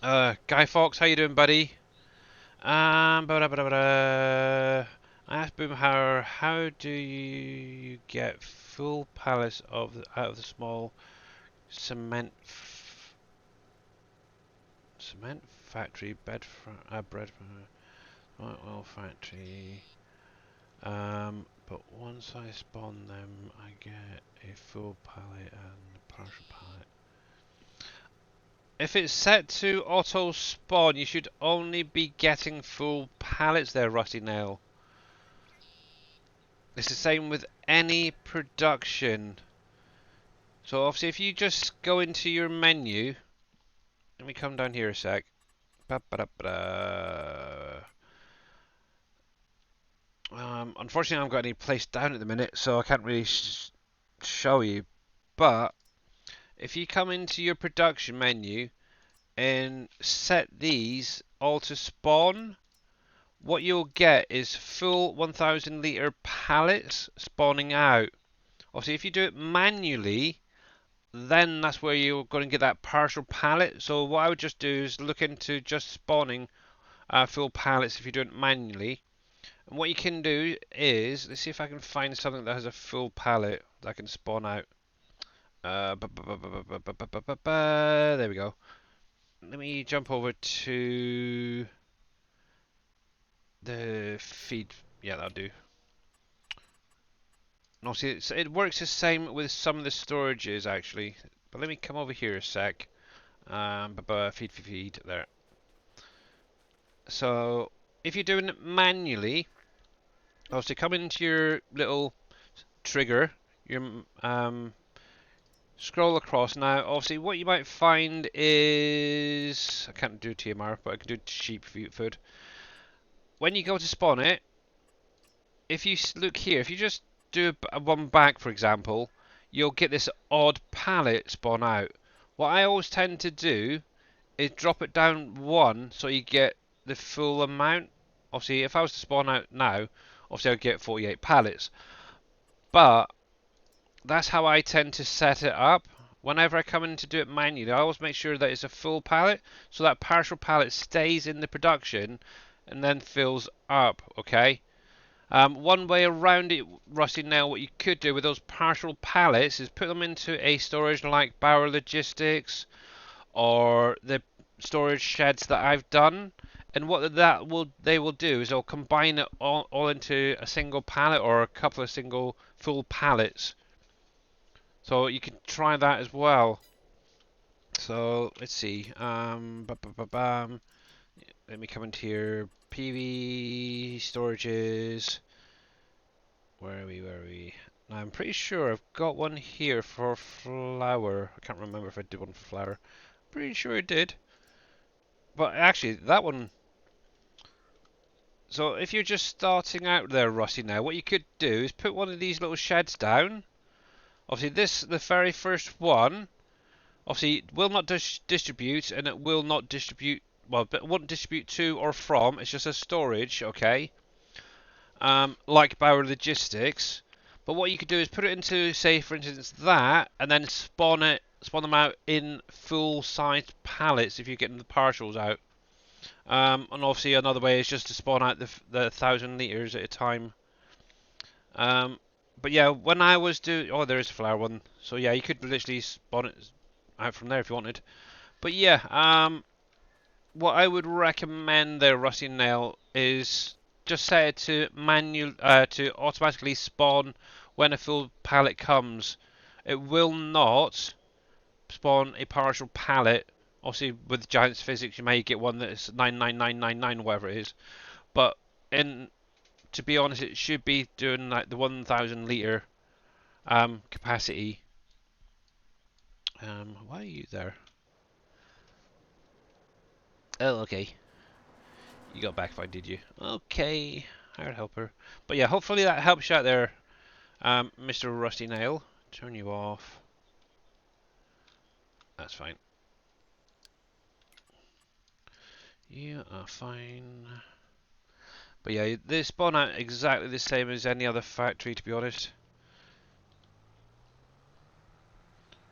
Guy Fox, how you doing, buddy? I asked Boomhauer, how do you get full pallets out of the small cement factory, bread oil factory. But once I spawn them, I get a full pallet and a partial pallet. If it's set to auto spawn, you should only be getting full pallets there, Rusty Nail. It's the same with any production. So obviously if you just go into your menu, let me come down here a sec. Unfortunately I haven't got any placed down at the minute, so I can't really show you. But if you come into your production menu and set these all to spawn, what you'll get is full 1000 litre pallets spawning out. Obviously, if you do it manually, then that's where you're going to get that partial pallet. So what I would just do is look into just spawning full pallets if you're doing it manually. And what you can do is, let's see if I can find something that has a full pallet that I can spawn out. There we go. Let me jump over to the feed. Yeah, that'll do. No, see, it works the same with some of the storages actually. But let me come over here a sec. Feed there. So if you're doing it manually, obviously come into your little trigger, your scroll across. Now, obviously, what you might find is I can't do TMR, but I can do sheep food. When you go to spawn it, if you look here, if you just do a one back, for example, you'll get this odd pallet spawn out. What I always tend to do is drop it down one so you get the full amount. Obviously, if I was to spawn out now, obviously I'd get 48 pallets. But that's how I tend to set it up. Whenever I come in to do it manually, I always make sure that it's a full pallet, so that partial pallet stays in the production and then fills up, okay? One way around it, Rusty, now what you could do with those partial pallets is put them into a storage like Bauer Logistics or the storage sheds that I've done. And what they will do is they'll combine it all into a single pallet or a couple of single full pallets. So you can try that as well. So let's see. Let me come into here. PV storages. Where are we? Now, I'm pretty sure I've got one here for flour. I can't remember if I did one for flour. Pretty sure I did. But actually, that one. So if you're just starting out there, Rusty, now what you could do is put one of these little sheds down. Obviously, the very first one, obviously, will not distribute, and it will not distribute. Well, but it won't distribute to or from. It's just a storage, okay? Like Bauer Logistics. But what you could do is put it into, say, for instance, that, and then spawn them out in full-sized pallets if you're getting the partials out. And obviously another way is just to spawn out the 1000 liters at a time. But yeah, when I was doing, oh, there is a flour one. So yeah, you could literally spawn it out from there if you wanted. But yeah, what I would recommend there, Rusty Nail, is just set it to to automatically spawn when a full pallet comes. It will not spawn a partial pallet. Obviously, with Giants Physics, you may get one that's 99999, whatever it is. But to be honest, it should be doing like the 1000 litre capacity. Why are you there? Oh, okay. You got backfired, did you? Okay, hired helper. But yeah, hopefully that helps you out there, Mr. Rusty Nail. Turn you off. That's fine. You are fine. But yeah, they spawn out exactly the same as any other factory, to be honest.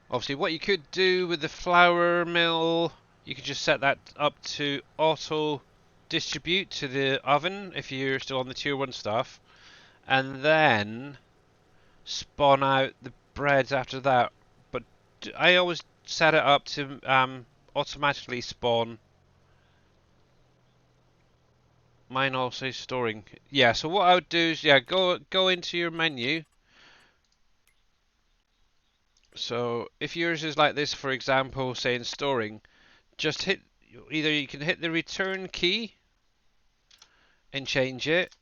Obviously, what you could do with the flour mill, you could just set that up to auto distribute to the oven if you're still on the tier 1 stuff, and then spawn out the breads after that. But I always set it up to automatically spawn. Mine also storing. Yeah, so what I would do is go into your menu. So if yours is like this, for example, saying storing, just hit either you can hit the return key and change it,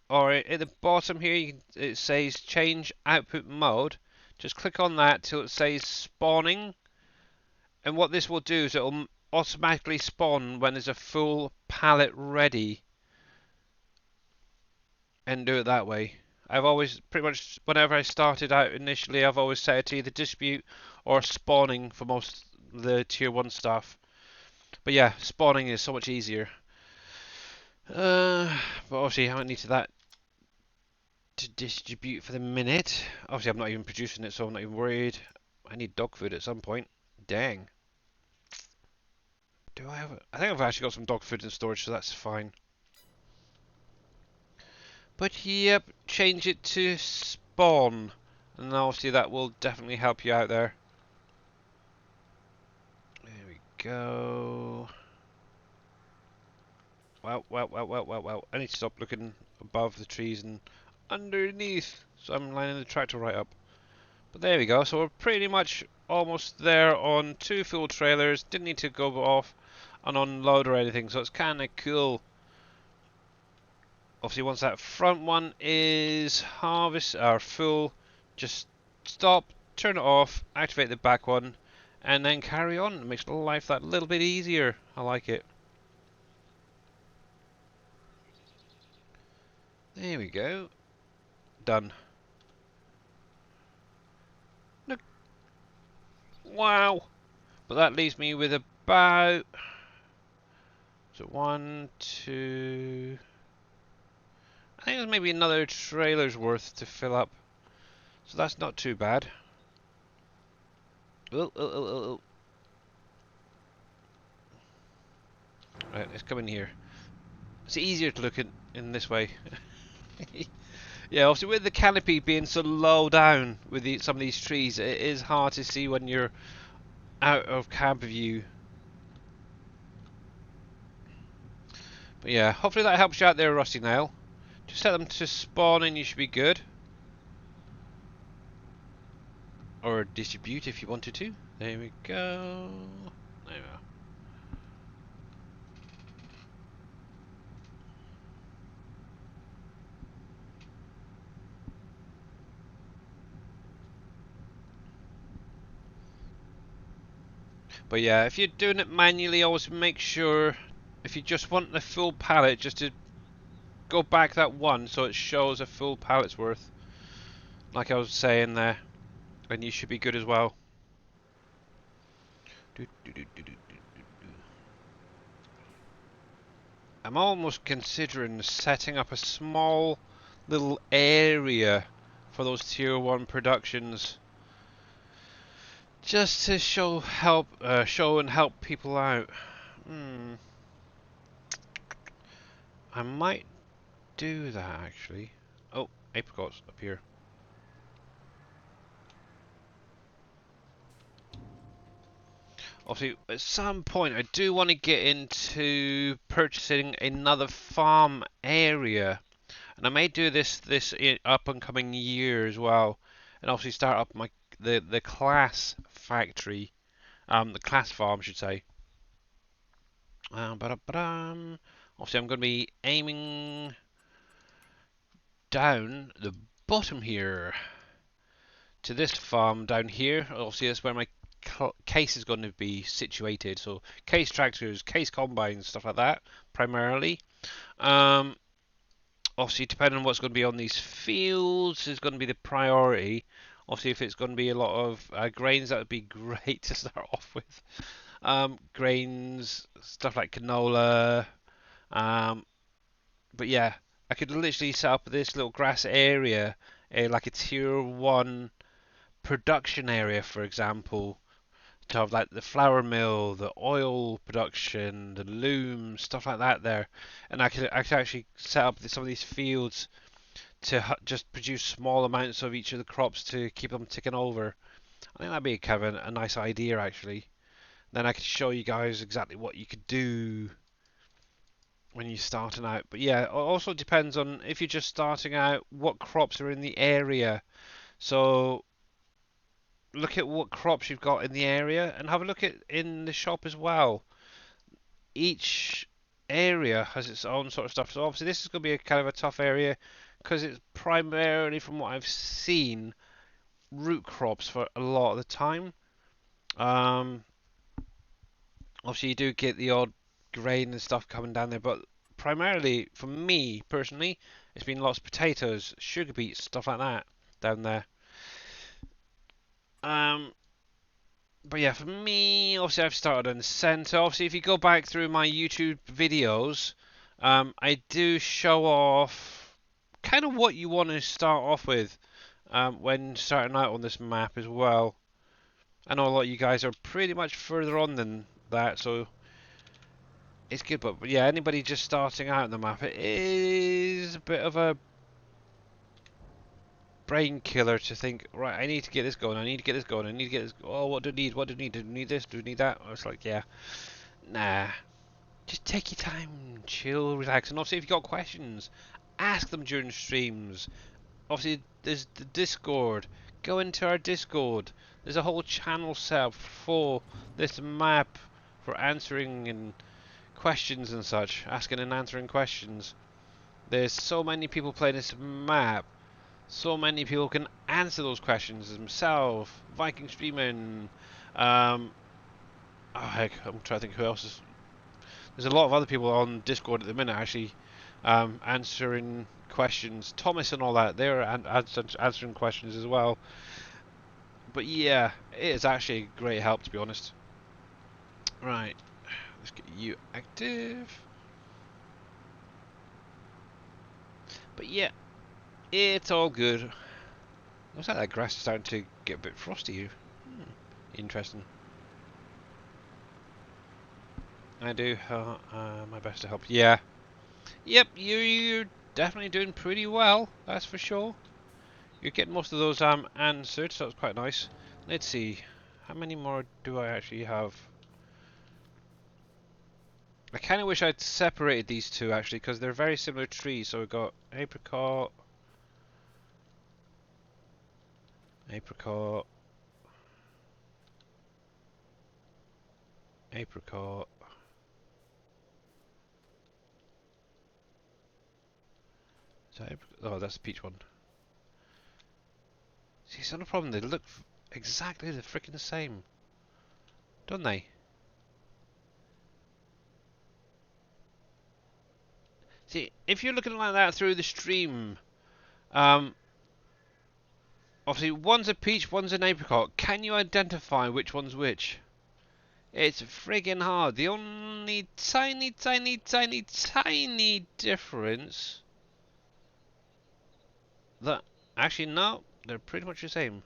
or at the bottom here it says change output mode. Just click on that till it says spawning, and what this will do is it'll automatically spawn when there's a full pallet ready, and do it that way. I've always pretty much whenever I started out initially, I've always set it to either distribute or spawning for most of the tier 1 stuff. But yeah, spawning is so much easier. But obviously I don't need that to distribute for the minute. Obviously I'm not even producing it, so I'm not even worried. I need dog food at some point. Dang. Do I have it? I think I've actually got some dog food in storage, so that's fine. But yep, change it to spawn. And obviously that will definitely help you out there. There we go. Well. I need to stop looking above the trees and underneath. So I'm lining the tractor right up. But there we go. So we're pretty much almost there on 2 full trailers. Didn't need to go off and unload or anything. So it's kind of cool. Obviously once that front one is harvest or full, just stop, turn it off, activate the back one, and then carry on. It makes life that little bit easier. I like it. There we go. Done. Look. Wow. But that leaves me with about... So 1, 2... I think there's maybe another trailer's worth to fill up. So that's not too bad. Oh. Right, let's come in here. It's easier to look in this way. Yeah, obviously with the canopy being so low down with some of these trees, it is hard to see when you're out of cab view. But yeah, hopefully that helps you out there, Rusty Nail. Just set them to spawn and you should be good. Or distribute if you wanted to. There we go. There we are. But yeah, if you're doing it manually, always make sure, if you just want the full pallet, just to go back that one so it shows a full pallet's worth. Like I was saying there. And you should be good as well. I'm almost considering setting up a small little area for those tier 1 productions. Just to show and help people out. I might do that actually. Oh, apricots up here. Obviously, at some point I do want to get into purchasing another farm area, and I may do this up and coming year as well, and obviously start up the class factory, the class farm, I should say. Obviously, I'm going to be aiming down the bottom here to this farm down here. Obviously, that's where my case is going to be situated. So, case tractors, case combines, stuff like that, primarily. Obviously, depending on what's going to be on these fields, is going to be the priority. Obviously, if it's going to be a lot of grains, that would be great to start off with. Grains, stuff like canola. But yeah, I could literally set up this little grass area, like a tier 1 production area, for example, to have like the flour mill, the oil production, the loom, stuff like that there. And I could actually set up some of these fields to just produce small amounts of each of the crops to keep them ticking over. I think that'd be kind of a nice idea, actually. Then I could show you guys exactly what you could do when you're starting out. But yeah, it also depends on if you're just starting out, what crops are in the area. So look at what crops you've got in the area and have a look at in the shop as well. Each area has its own sort of stuff. So obviously this is going to be a kind of a tough area because it's primarily, from what I've seen, root crops for a lot of the time. Um, Obviously you do get the odd grain and stuff coming down there, but primarily for me personally, it's been lots of potatoes, sugar beets, stuff like that down there. Um, but yeah, for me, obviously I've started in the centre. Obviously, if you go back through my YouTube videos, I do show off kind of what you want to start off with when starting out on this map as well. I know a lot of you guys are pretty much further on than that, so it's good. But yeah, anybody just starting out on the map, it is a bit of a brain killer to think, right, I need to get this going, I need to get this going, I need to get this. Oh, what do I need? What do I need? Do I need this? Do I need that? I was like, yeah, nah. Just take your time, chill, relax, and obviously if you've got questions, ask them during streams. Obviously, there's the Discord. Go into our Discord. There's a whole channel set up for this map for answering and questions and such, asking and answering questions. There's so many people playing this map. So many people can answer those questions themselves. Viking streaming. Oh heck, I'm trying to think who else is. There's a lot of other people on Discord at the minute actually answering questions. Thomas and all that, they're answering questions as well. But yeah, it is actually a great help to be honest. Right, let's get you active. But yeah, it's all good. Looks like that grass is starting to get a bit frosty. Interesting. I do my best to help. Yeah. Yep, you're definitely doing pretty well. That's for sure. You're getting most of those answered, so that's quite nice. Let's see. How many more do I actually have? I kind of wish I'd separated these two actually, because they're very similar trees. So we've got apricot, apricot, apricot. Is that apricot? Oh, that's the peach one. See, it's not a problem. They look exactly the freaking same, don't they? See, if you're looking like that through the stream, obviously one's a peach, one's an apricot. Can you identify which one's which? It's friggin' hard. The only tiny, tiny, tiny, tiny difference that actually no, they're pretty much the same.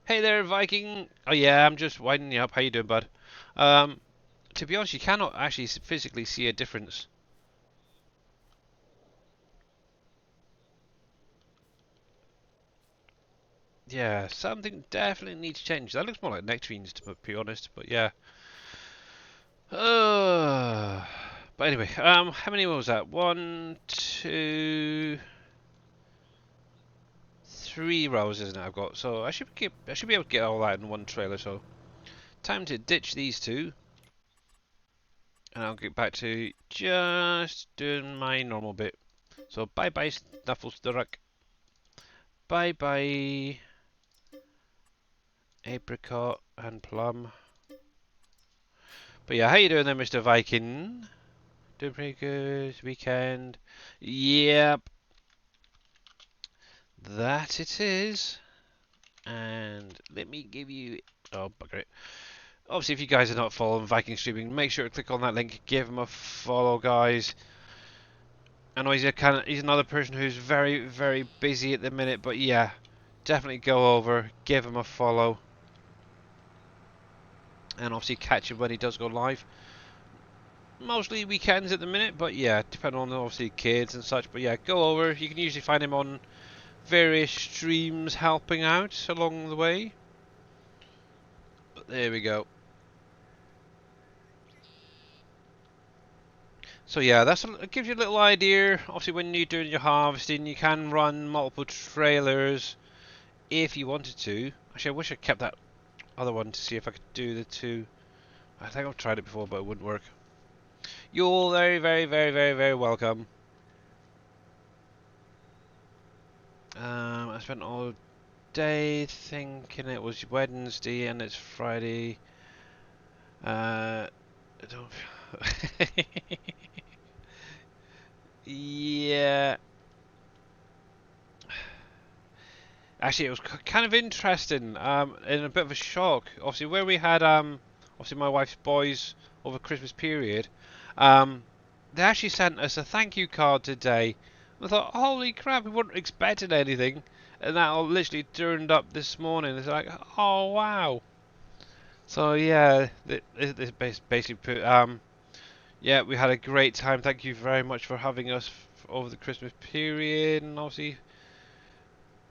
Hey there, Viking. Oh yeah, I'm just winding you up. How you doing, bud? To be honest, you cannot actually physically see a difference. Yeah, something definitely needs to change. That looks more like nectarines, to be honest. But yeah. But anyway, how many was that? 1, 2, 3 rows, isn't it? I've got, so I should be able to get all that in one trailer. So time to ditch these two, and I'll get back to just doing my normal bit. So bye bye Snufflesduck. Bye bye apricot and plum. But yeah, how you doing there, Mr. Viking? Doing pretty good. Weekend. Yep. That it is. And let me give you... Oh, bugger it. Obviously, if you guys are not following Viking Streaming, make sure to click on that link. Give him a follow, guys. I know he's another person who's very, very busy at the minute. But yeah, definitely go over. Give him a follow. And obviously catch him when he does go live. Mostly weekends at the minute, but yeah, depending on obviously kids and such. But yeah, go over. You can usually find him on various streams helping out along the way. But there we go. So yeah, it gives you a little idea. Obviously, when you're doing your harvesting, you can run multiple trailers if you wanted to. Actually, I wish I kept that other one to see if I could do the two. I think I've tried it before, but it wouldn't work. You're all very, very, very, very, very welcome. I spent all day thinking it was Wednesday and it's Friday. I don't. Yeah. Actually, it was kind of interesting. And a bit of a shock. Obviously, where we had obviously my wife's boys over Christmas period, they actually sent us a thank you card today. I thought, holy crap, we weren't expecting anything, and that all literally turned up this morning. It's like, oh wow. So yeah, this basically put yeah, we had a great time. Thank you very much for having us over the Christmas period, and obviously,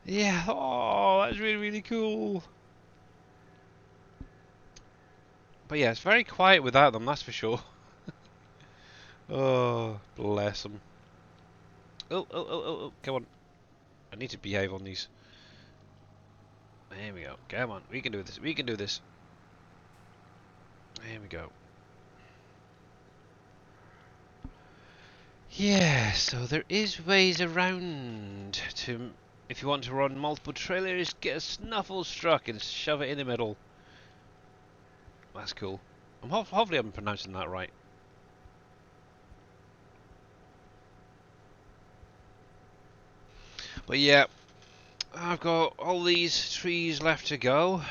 yeah, oh, that's really really cool. But yeah, it's very quiet without them, that's for sure. Oh, bless them. Oh, come on. I need to behave on these. There we go. Come on, we can do this. We can do this. There we go. Yeah, so there is ways around to, if you want to run multiple trailers, get a snuffle struck and shove it in the middle. That's cool. Hopefully I'm pronouncing that right. But yeah, I've got all these trees left to go.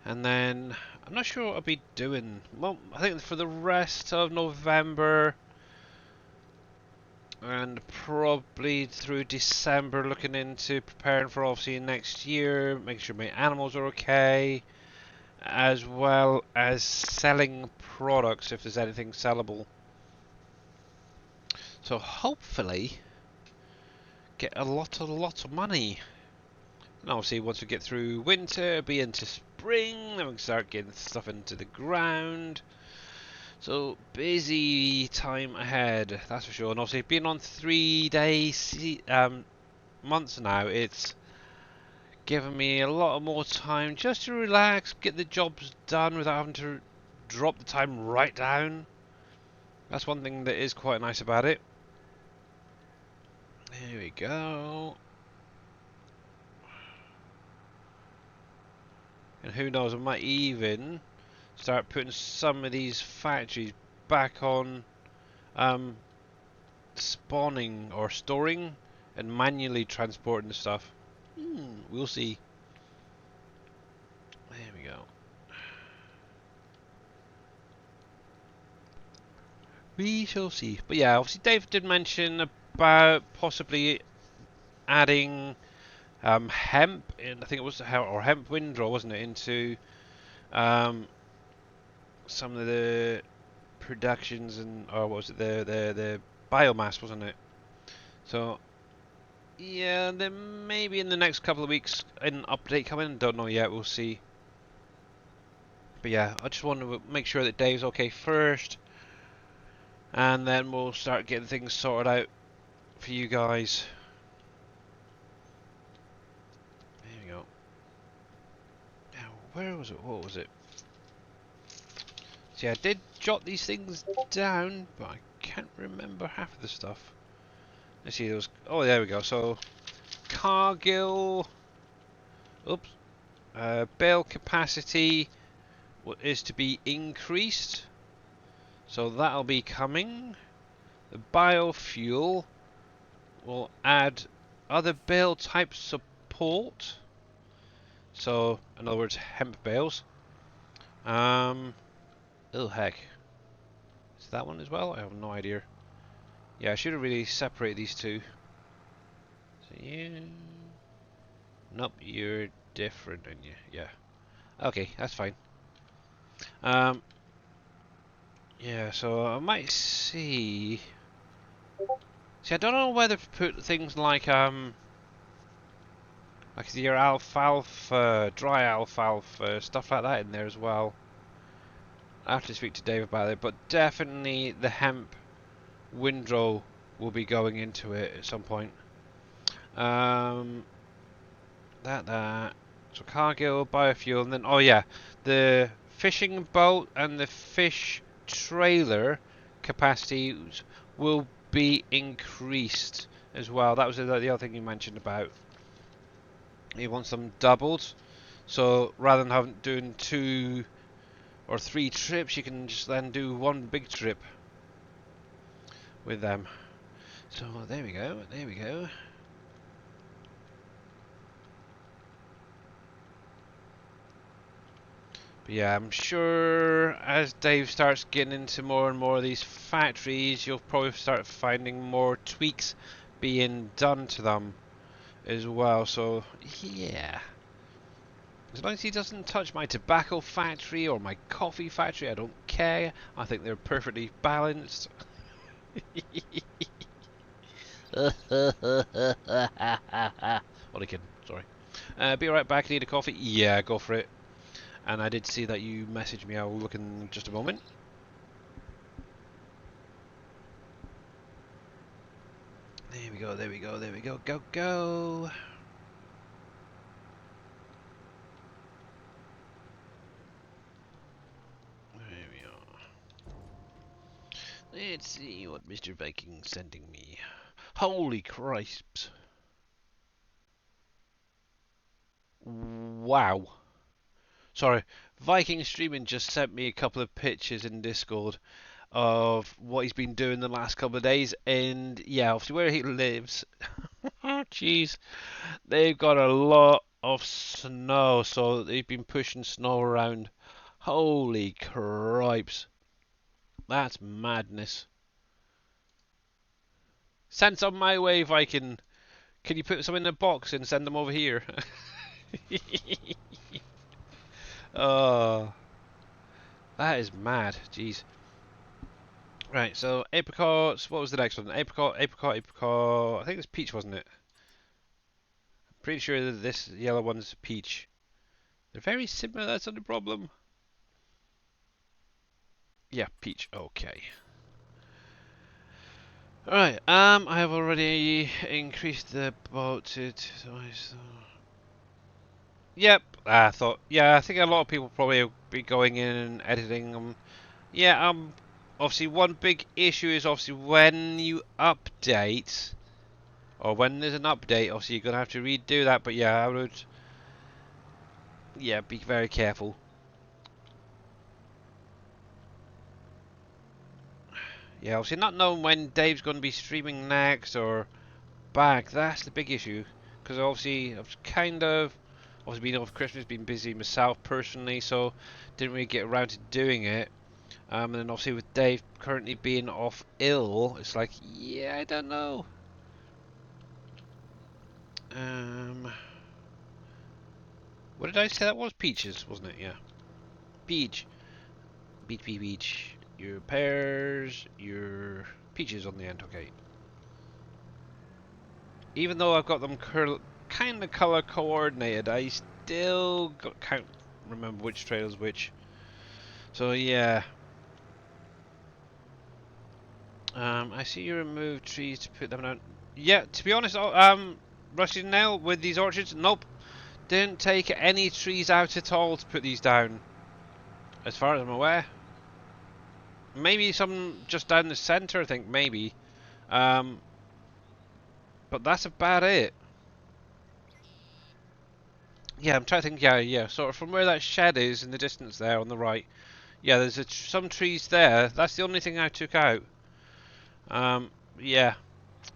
And then, I'm not sure what I'll be doing. Well, I think for the rest of November and probably through December, looking into preparing for obviously next year, making sure my animals are okay, as well as selling products if there's anything sellable. So hopefully get a lot of money. And obviously once we get through winter, be into spring, then we can start getting stuff into the ground. So busy time ahead, that's for sure. And obviously being on 3 day months now, it's given me a lot more time just to relax, get the jobs done without having to drop the time right down. That's one thing that is quite nice about it. There we go. And who knows, I might even start putting some of these factories back on spawning or storing and manually transporting the stuff. We'll see. There we go. We shall see. But yeah, obviously Dave did mention about possibly adding hemp, and I think it was or hemp windrow, wasn't it, into some of the productions and or what was it the biomass, wasn't it? So yeah, there may be in the next couple of weeks an update coming. Don't know yet. We'll see. But yeah, I just want to make sure that Dave's okay first, and then we'll start getting things sorted out for you guys. There we go. Now, where was it? What was it? See, I did jot these things down, but I can't remember half of the stuff. Let's see, those. Oh, there we go. So, Cargill. Oops. Bale capacity is to be increased. So that'll be coming. The biofuel will add other bale type support. So, in other words, hemp bales. Oh heck. Is that one as well? I have no idea. Yeah, I should have really separated these two. So you... Nope, you're different, aren't you? Yeah. Okay, that's fine. Yeah, so I might see... See, I don't know whether to put things like, I can see your alfalfa, dry alfalfa, stuff like that in there as well. I have to speak to Dave about it, but definitely the hemp windrow will be going into it at some point. Um, that. So cargill, biofuel, and then oh yeah, the fishing boat and the fish trailer capacities will be increased as well. That was the other thing you mentioned about. He wants them doubled, so rather than having doing 2 or 3 trips, you can just then do one big trip with them. So there we go. There we go. But yeah, I'm sure as Dave starts getting into more and more of these factories, you'll probably start finding more tweaks being done to them as well. So yeah, as long as he doesn't touch my tobacco factory or my coffee factory, I don't care. I think they're perfectly balanced. Only kidding, sorry. Be right back, need a coffee? Yeah, go for it. And I did see that you messaged me, I'll look in just a moment. There we go, there we go, there we go, go, go! There we are. Let's see what Mr. Viking's sending me. Holy Christ! Wow. Sorry, Viking Streaming just sent me a couple of pictures in Discord of what he's been doing the last couple of days, and yeah, obviously where he lives, jeez, they've got a lot of snow, so they've been pushing snow around. Holy cripes, that's madness. Send some my way, Viking. Can you put some in a box and send them over here? Oh, that is mad. Jeez. Right, so apricots. What was the next one? Apricot, apricot, apricot. I think it's peach, wasn't it? Pretty sure that this yellow one's peach. They're very similar. That's not the problem. Yeah, peach. Okay. Alright, I have already increased the boat to... Yep, I thought... Yeah, I think a lot of people probably will be going in and editing them. Yeah, obviously one big issue is obviously when you update, or when there's an update, obviously you're going to have to redo that, but yeah, I would... Yeah, be very careful. Yeah, obviously not knowing when Dave's going to be streaming next or back, that's the big issue. Because obviously I've kind of, obviously been over Christmas, been busy myself personally, so didn't really get around to doing it. And then obviously with Dave currently being off ill, it's like, yeah, I don't know. What did I say that was? Peaches, wasn't it? Yeah. Peach. Beach, beach, beach. Your pears, your peaches on the end, okay. Even though I've got them kind of color coordinated, I still can't remember which trail's which. So yeah. I see you remove trees to put them down. Yeah, to be honest, Rusty Nail with these orchards, nope. Didn't take any trees out at all to put these down. As far as I'm aware. Maybe some just down the centre, I think, maybe. But that's about it. Yeah, I'm trying to think, yeah. Sort of from where that shed is in the distance there on the right. Yeah, there's some trees there. That's the only thing I took out. Yeah.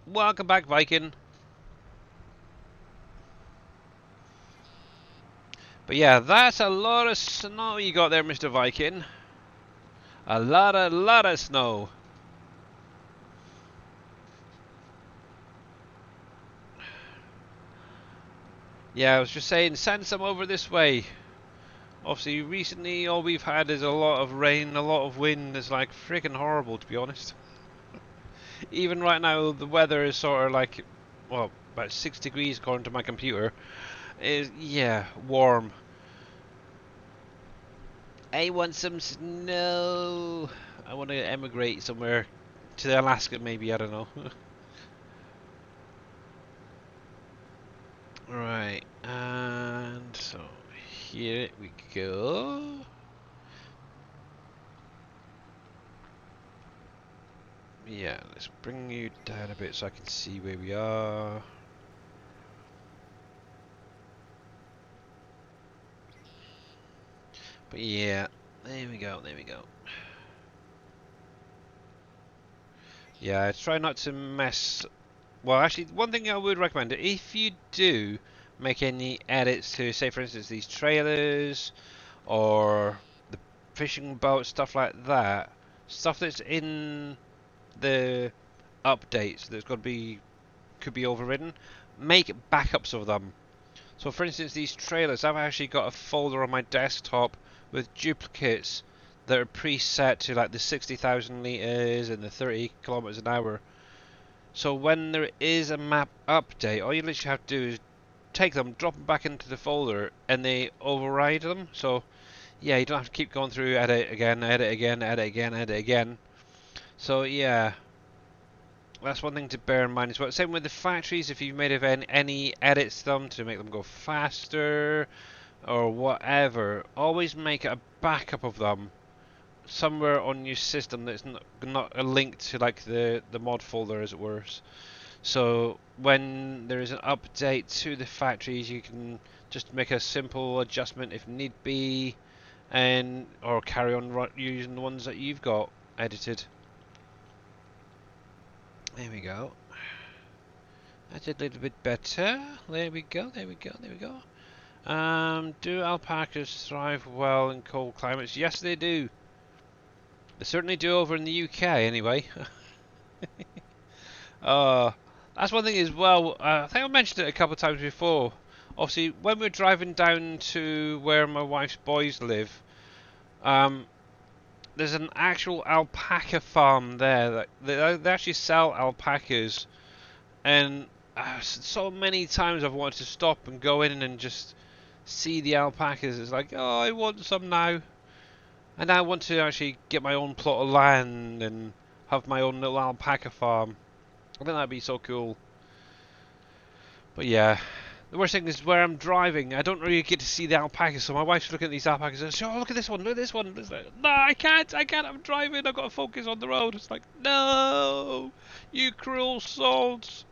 Welcome back, Viking. But yeah, that's a lot of snow you got there, Mr. Viking. A lot of snow. Yeah, I was just saying, send some over this way. Obviously, recently all we've had is a lot of rain, a lot of wind. It's like freaking horrible, to be honest. Even right now, the weather is sort of like, well, about 6 degrees according to my computer. Is yeah, warm. I want some snow. I want to emigrate somewhere to Alaska, maybe. I don't know. Right, and so here we go. Yeah, let's bring you down a bit so I can see where we are. But yeah, there we go, there we go. Yeah, try not to mess. Well, actually, one thing I would recommend, if you do make any edits to, say, for instance, these trailers or the fishing boat, stuff like that, stuff that's in the updates that's got to be could be overridden, make backups of them. So, for instance, these trailers, I've actually got a folder on my desktop with duplicates that are preset to like the 60,000 liters and the 30 kilometers an hour. So when there is a map update, all you literally have to do is take them, drop them back into the folder, and they override them. So yeah, you don't have to keep going through edit again, edit again, edit again, edit again. So yeah, that's one thing to bear in mind as well. Same with the factories, if you've made any edits to them to make them go faster or whatever, always make a backup of them somewhere on your system that's not a link to like the mod folder, as it were. So when there is an update to the factories, you can just make a simple adjustment if need be, and or carry on using the ones that you've got edited. There we go. That's a little bit better. There we go. There we go. There we go. Do alpacas thrive well in cold climates? Yes, they do. They certainly do over in the UK, anyway. Uh, that's one thing as well. I think I mentioned it a couple of times before. Obviously, when we're driving down to where my wife's boys live, um, there's an actual alpaca farm there. That they actually sell alpacas, and so many times I've wanted to stop and go in and just see the alpacas. It's like, oh, I want some now, and I want to actually get my own plot of land and have my own little alpaca farm. I think that'd be so cool. But yeah, the worst thing is where I'm driving, I don't really get to see the alpacas. So my wife's looking at these alpacas and says, "Oh, look at this one, look at this one." It's like, no, I can't, I'm driving, I've got to focus on the road. It's like, no, you cruel souls.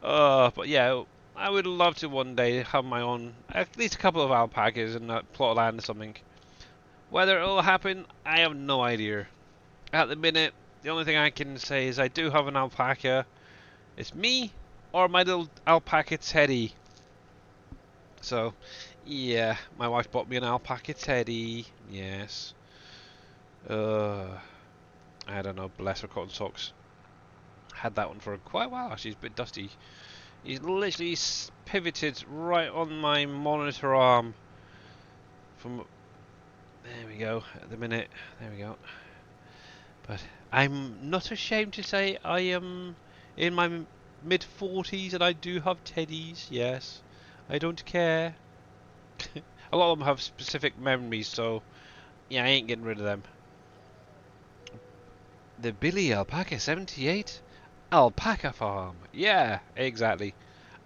But yeah, I would love to one day have my own, at least a couple of alpacas in that plot of land or something. Whether it'll happen, I have no idea. At the minute, the only thing I can say is I do have an alpaca. It's me or my little alpaca Teddy. So, yeah, my wife bought me an alpaca Teddy. Yes. I don't know. Bless her cotton socks. Had that one for quite a while. Actually, it's a bit dusty. He's literally pivoted right on my monitor arm. From there we go. At the minute, there we go. But I'm not ashamed to say I am in my mid-40s and I do have teddies. Yes, I don't care. A lot of them have specific memories, so yeah, I ain't getting rid of them. The Billy Alpaca 78 Alpaca Farm. Yeah, exactly.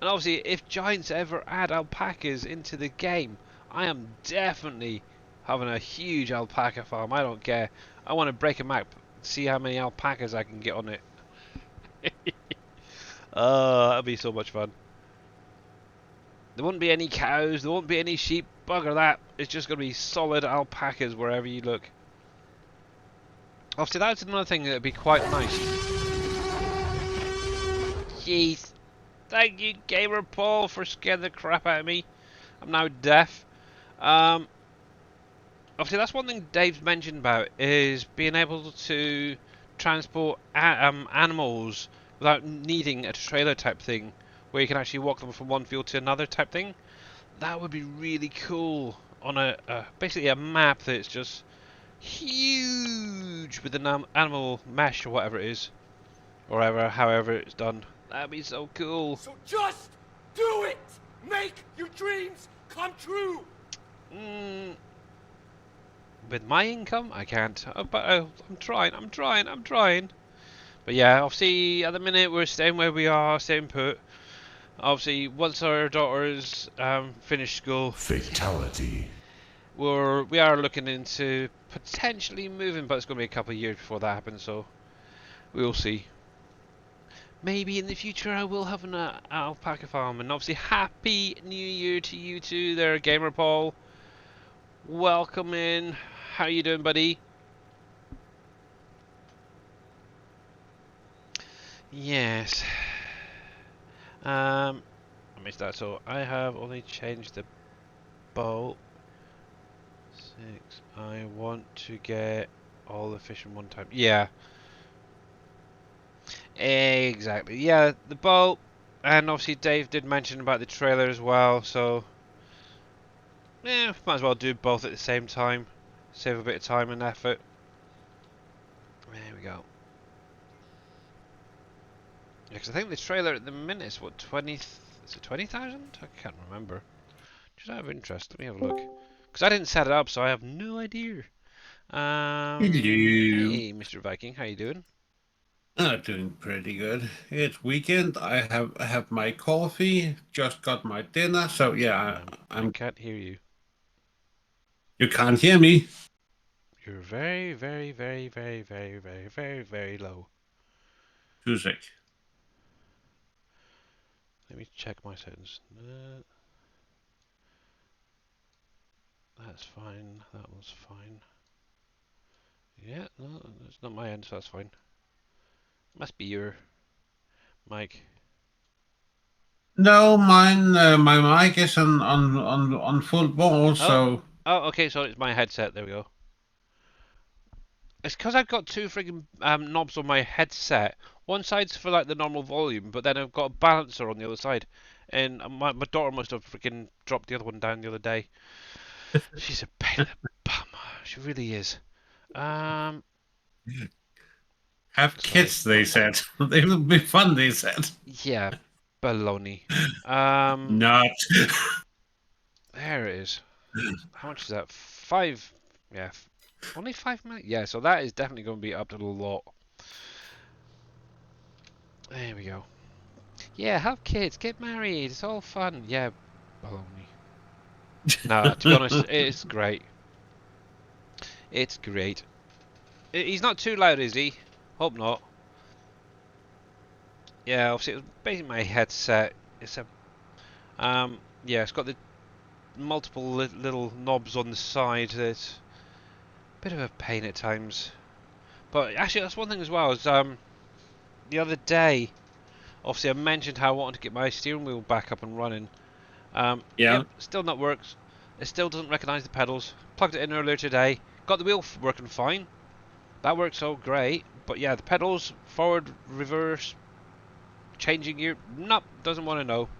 And obviously, if Giants ever add alpacas into the game, I am definitely having a huge alpaca farm. I don't care. I want to break a map, see how many alpacas I can get on it. That'll be so much fun. There won't be any cows, there won't be any sheep, bugger that. It's just going to be solid alpacas wherever you look. Obviously, that's another thing that would be quite nice. Jeez. Thank you, Gamer Paul, for scaring the crap out of me. I'm now deaf. Obviously, that's one thing Dave's mentioned about, is being able to transport animals without needing a trailer type thing, where you can actually walk them from one field to another type thing. That would be really cool on basically a map that's just huge with an animal mesh or whatever it is, or however it's done. That'd be so cool. So just Do it! Make your dreams come true! Mm, with my income, I can't. But I'm trying. But yeah, obviously, at the minute, we're staying where we are, staying put. Obviously, once our daughters finish school, Fatality. we are looking into potentially moving, but it's going to be a couple of years before that happens, so we'll see. Maybe in the future I will have an alpaca farm. And obviously, Happy New Year to you too there, Gamer Paul. Welcome in. How you doing, buddy? Yes. I missed that. So I have only changed the bolt. 6. I want to get all the fish in one time. Yeah. Exactly. Yeah, the boat. And obviously Dave did mention about the trailer as well, so yeah, might as well do both at the same time. Save a bit of time and effort. There we go. Yeah, because I think the trailer at the minute is what, 20... Is it 20,000? I can't remember. Just out of interest, let me have a look. Because I didn't set it up, so I have no idea. Hello. Hey, Mr. Viking, how you doing? Doing pretty good. It's weekend. I have my coffee. Just got my dinner. So yeah, I I'm. can't hear you. You can't hear me. You're very, very, very, very, very, very, very, very low. 2 sec. Let me check my settings. That's fine. That one's fine. Yeah, no, it's not my end, so that's fine. Must be your mic. No, mine. My mic is on full ball. Oh, So oh, okay. So it's my headset. There we go. It's because I've got two friggin' knobs on my headset. One side's for like the normal volume, but then I've got a balancer on the other side. And my daughter must have freaking dropped the other one down the other day. She's a pain in the bum. She really is. Um, have sorry. kids. They said they will be fun. They said Yeah, baloney. Um, not. there it is. How much is that? 5. Yeah, only 5 minutes. Yeah, so that is definitely going to be up to the lot. There we go. Yeah, have kids, get married. It's all fun. Yeah, baloney. Nah, to be honest, it's great. It's great. He's not too loud, is he? Hope not. Yeah, obviously, it was basically my headset. It's a yeah, it's got the multiple little knobs on the side. It's a bit of a pain at times. But actually, that's one thing as well. Is the other day, obviously, I mentioned how I wanted to get my steering wheel back up and running. Yeah. Yep, still not works. It still doesn't recognise the pedals. Plugged it in earlier today. Got the wheel working fine. That works so great. But yeah, the pedals, forward, reverse, changing gear, nope, doesn't want to know.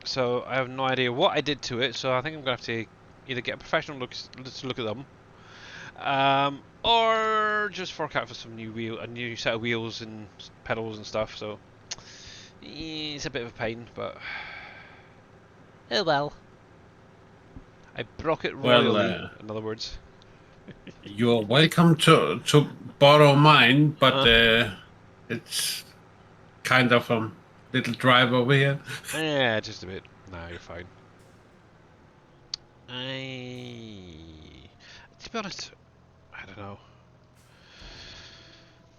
So I have no idea what I did to it. So I think I'm going to have to either get a professional to look at them. Or just fork out for some a new set of wheels and pedals and stuff. So it's a bit of a pain, but oh well. I broke it Well, royally, in other words. you're welcome to borrow mine, but Uh, it's kind of a little drive over here. yeah, just a bit. No, you're fine. To be honest, I don't know.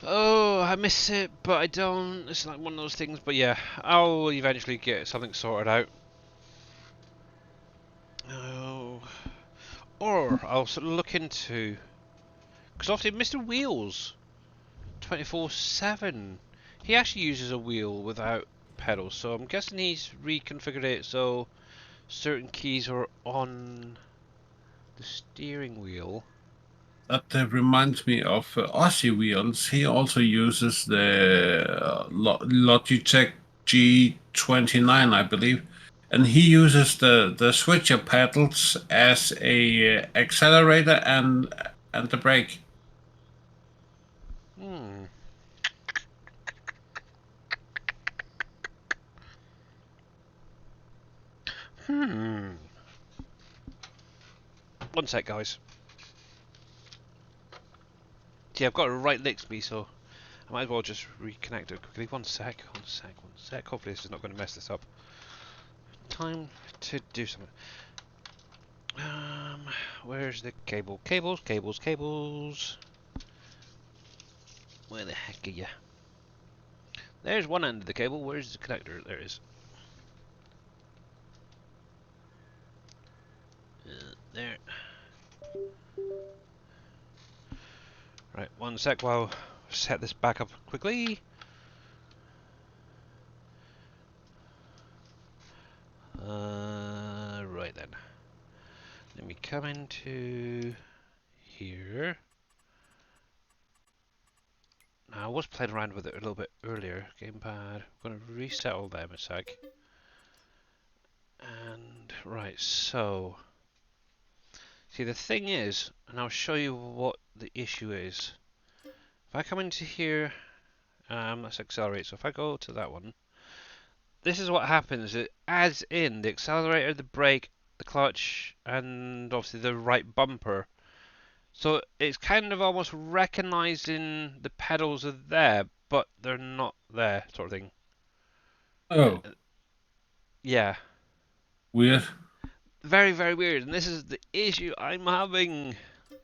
Oh, I miss it, but I don't. It's like one of those things. But yeah, I'll eventually get something sorted out. Oh, or I'll sort of look into, because obviously Mr. Wheels 24/7. He actually uses a wheel without pedals, so I'm guessing he's reconfigured it so certain keys are on the steering wheel. That reminds me of Aussie Wheels. He also uses the Logitech G29, I believe, and he uses the switcher pedals as a accelerator and the brake. Hmm. Hmm. One sec, guys. See, I've got it right next to me, so I might as well just reconnect it quickly. One sec, one sec, one sec. Hopefully this is not going to mess this up. Time to do something. Where's the cable? Cables, cables, cables. Where the heck are you? There's one end of the cable. Where's the connector? There it is. There. Right, one sec while I set this back up quickly. Right then. Let me come into here. Now, I was playing around with it a little bit earlier. Gamepad. I'm going to reset all them a sec. And, right, so. See, the thing is, and I'll show you what the issue is. If I come into here, let's accelerate. So if I go to that one, this is what happens. It adds in the accelerator, the brake, the clutch, and obviously the right bumper. So it's kind of almost recognizing the pedals are there, but they're not there, sort of thing. Oh, Yeah, weird. very, very weird. And this is the issue I'm having.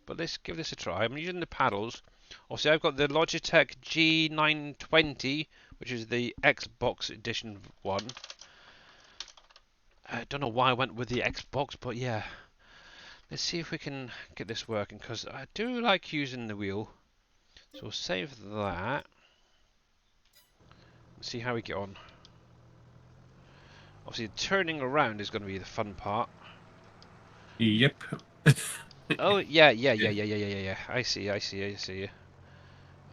But let's give this a try. I'm using the paddles. Obviously, I've got the Logitech G920, which is the Xbox edition one. I don't know why I went with the Xbox, but yeah. Let's see if we can get this working, because I do like using the wheel. So we'll save that. See how we get on. Obviously, turning around is going to be the fun part. Yep. Oh, yeah. I see.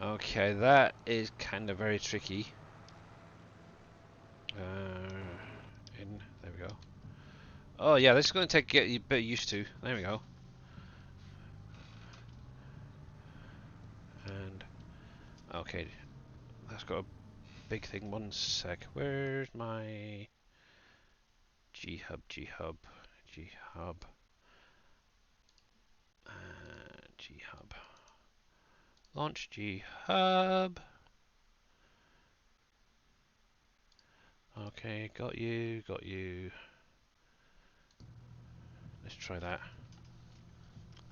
Okay, that is kind of very tricky. There we go. Oh, yeah, this is going to take get a bit used to. There we go. And, okay, that's got a big thing. One sec. Where's my G-Hub? G-Hub. Launch G-Hub. Okay, got you. Let's try that.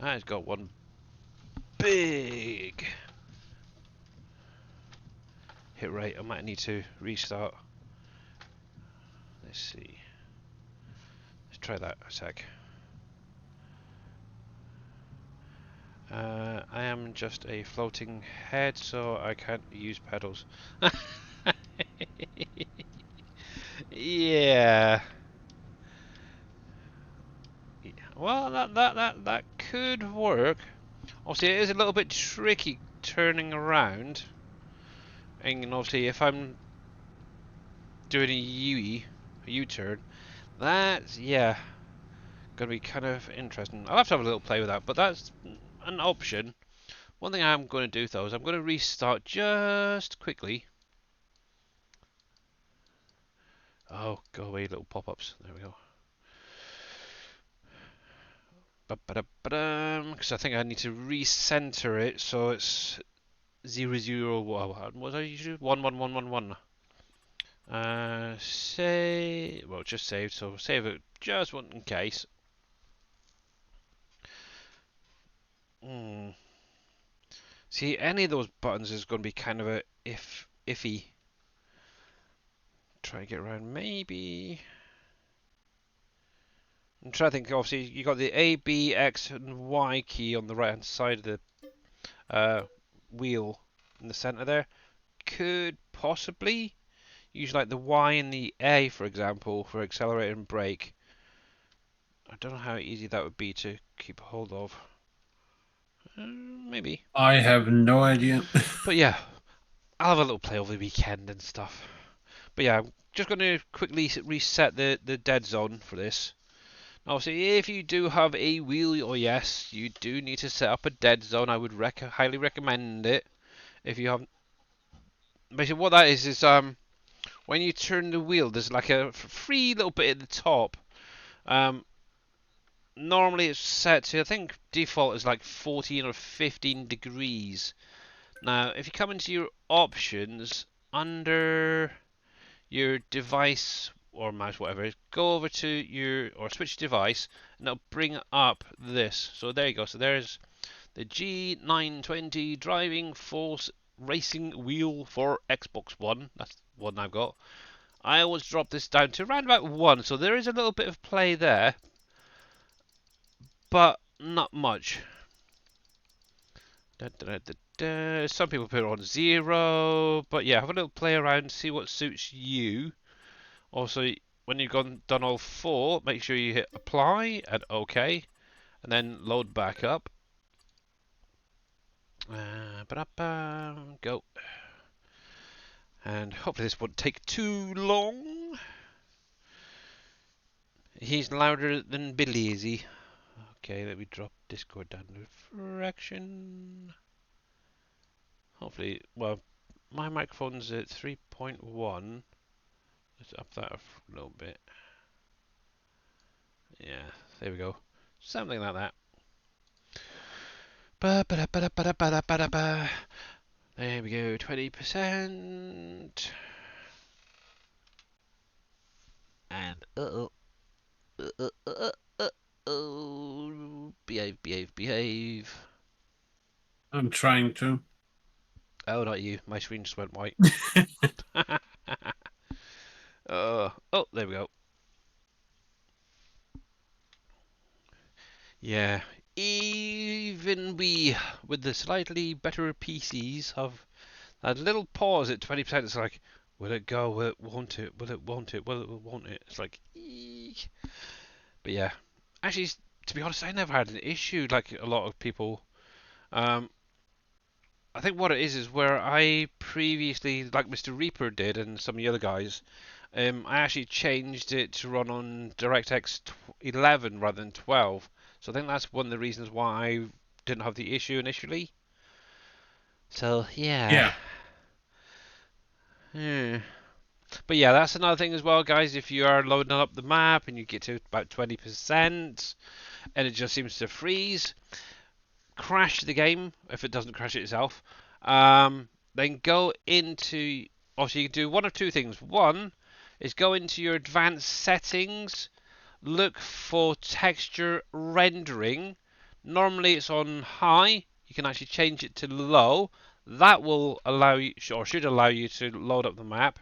That has got one big hit rate. I might need to restart. Let's see. Let's try that a sec. I am just a floating head, so I can't use pedals. Yeah. Well, that could work. Obviously, it is a little bit tricky turning around, and obviously, if I'm doing a U-turn, that's gonna be kind of interesting. I'll have to have a little play with that, but that's an option. One thing I'm going to do though is I'm going to restart just quickly. Oh, go away, little pop-ups. There we go. Because I think I need to recenter it so it's 0, what was I usually 1. Say, well, just saved, so save it just one in case. See, any of those buttons is going to be kind of a iffy. Try to get around, maybe. I'm trying to think. Obviously, you got the A, B, X, and Y key on the right hand side of the wheel in the center there. Could possibly use like the Y and the A, for example, for accelerator and brake. I don't know how easy that would be to keep a hold of. Maybe. I have no idea. But yeah, I'll have a little play over the weekend and stuff. But yeah, I'm just going to quickly reset the dead zone for this. Obviously, if you do have a wheel, or yes, you do need to set up a dead zone. I would highly recommend it. If you have, basically what that is when you turn the wheel, there's like a free little bit at the top Um, Normally it's set to, I think default is like 14 or 15 degrees. Now, if you come into your options under your device or mouse, whatever, go over to your or switch device, and it'll bring up this. So there you go. So there's the G920 driving force racing wheel for Xbox One. That's one I've got. I always drop this down to around about 1, so there is a little bit of play there, but not much. Da, da, da, da. Some people put it on 0, but yeah, have a little play around, see what suits you. Also, when you've done all 4, make sure you hit apply and OK, and then load back up. Go. And hopefully this won't take too long. He's louder than Billy, is he? Okay, let me drop Discord down to fraction. Hopefully, well, my microphone's at 3.1. Let's up that a little bit. Yeah, there we go. Something like that. There we go, 20%. And behave. I'm trying to. Oh, not you. My screen just went white. Oh, there we go. Yeah, even we, with the slightly better PCs, have that little pause at 20%. It's like, will it go? Will it won't it? Will it won't it? Will it won't it? It's like, eek. But yeah, actually, to be honest, I never had an issue like a lot of people. Um, I think what it is where I previously, like Mr. Reaper did, and some of the other guys, I actually changed it to run on DirectX 11 rather than 12. So I think that's one of the reasons why I didn't have the issue initially. So yeah. Yeah. Hmm. But yeah, that's another thing as well, guys. If you are loading up the map and you get to about 20% and it just seems to freeze, crash the game if it doesn't crash it itself. Then go into. Also, you can do one of two things. One is go into your advanced settings, look for texture rendering. Normally it's on high. You can actually change it to low. That will allow you, or should allow you, to load up the map.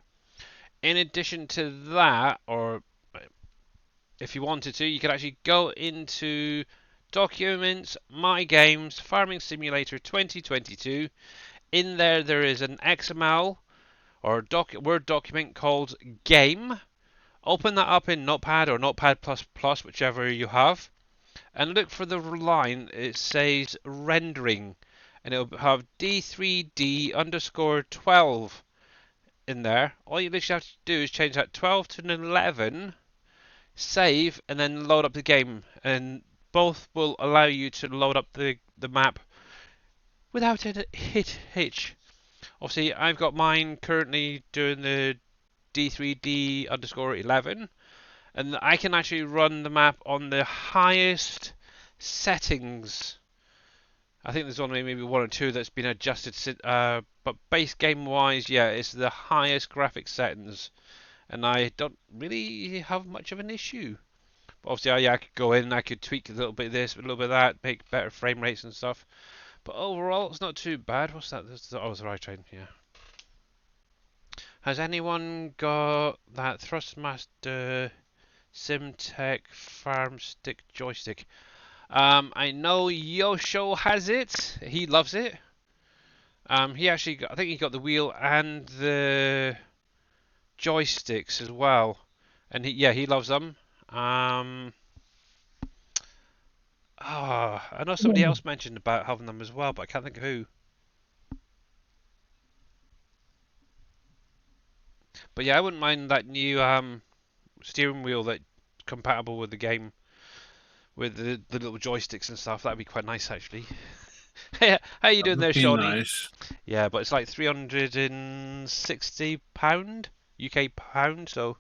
In addition to that, or if you wanted to, you could actually go into Documents, My Games, Farming Simulator 2022. In there is an XML or Word document called Game. Open that up in Notepad or Notepad++, whichever you have, and look for the line. It says rendering, and it'll have D3D underscore 12 in there. All you literally have to do is change that 12 to an 11, save, and then load up the game, and both will allow you to load up the map without a hitch. Obviously, I've got mine currently doing the D3D underscore 11, and I can actually run the map on the highest settings. I think there's only maybe one or two that's been adjusted, but base game wise, yeah, it's the highest graphics settings, and I don't really have much of an issue. But obviously, I could go in, I could tweak a little bit of this, a little bit of that, make better frame rates and stuff. But overall, it's not too bad. What's that? Oh, it's the right train, yeah. Has anyone got that Thrustmaster Simtech Farm Stick joystick? I know Yosho has it. He loves it. He actually I think he got the wheel and the joysticks as well, and he loves them. I know somebody else mentioned about having them as well, but I can't think of who. But yeah, I wouldn't mind that new steering wheel that's compatible with the game, with the little joysticks and stuff. That'd be quite nice, actually. How you That doing would there, be Shawnee? nice. Yeah, but it's like £360 UK pound, so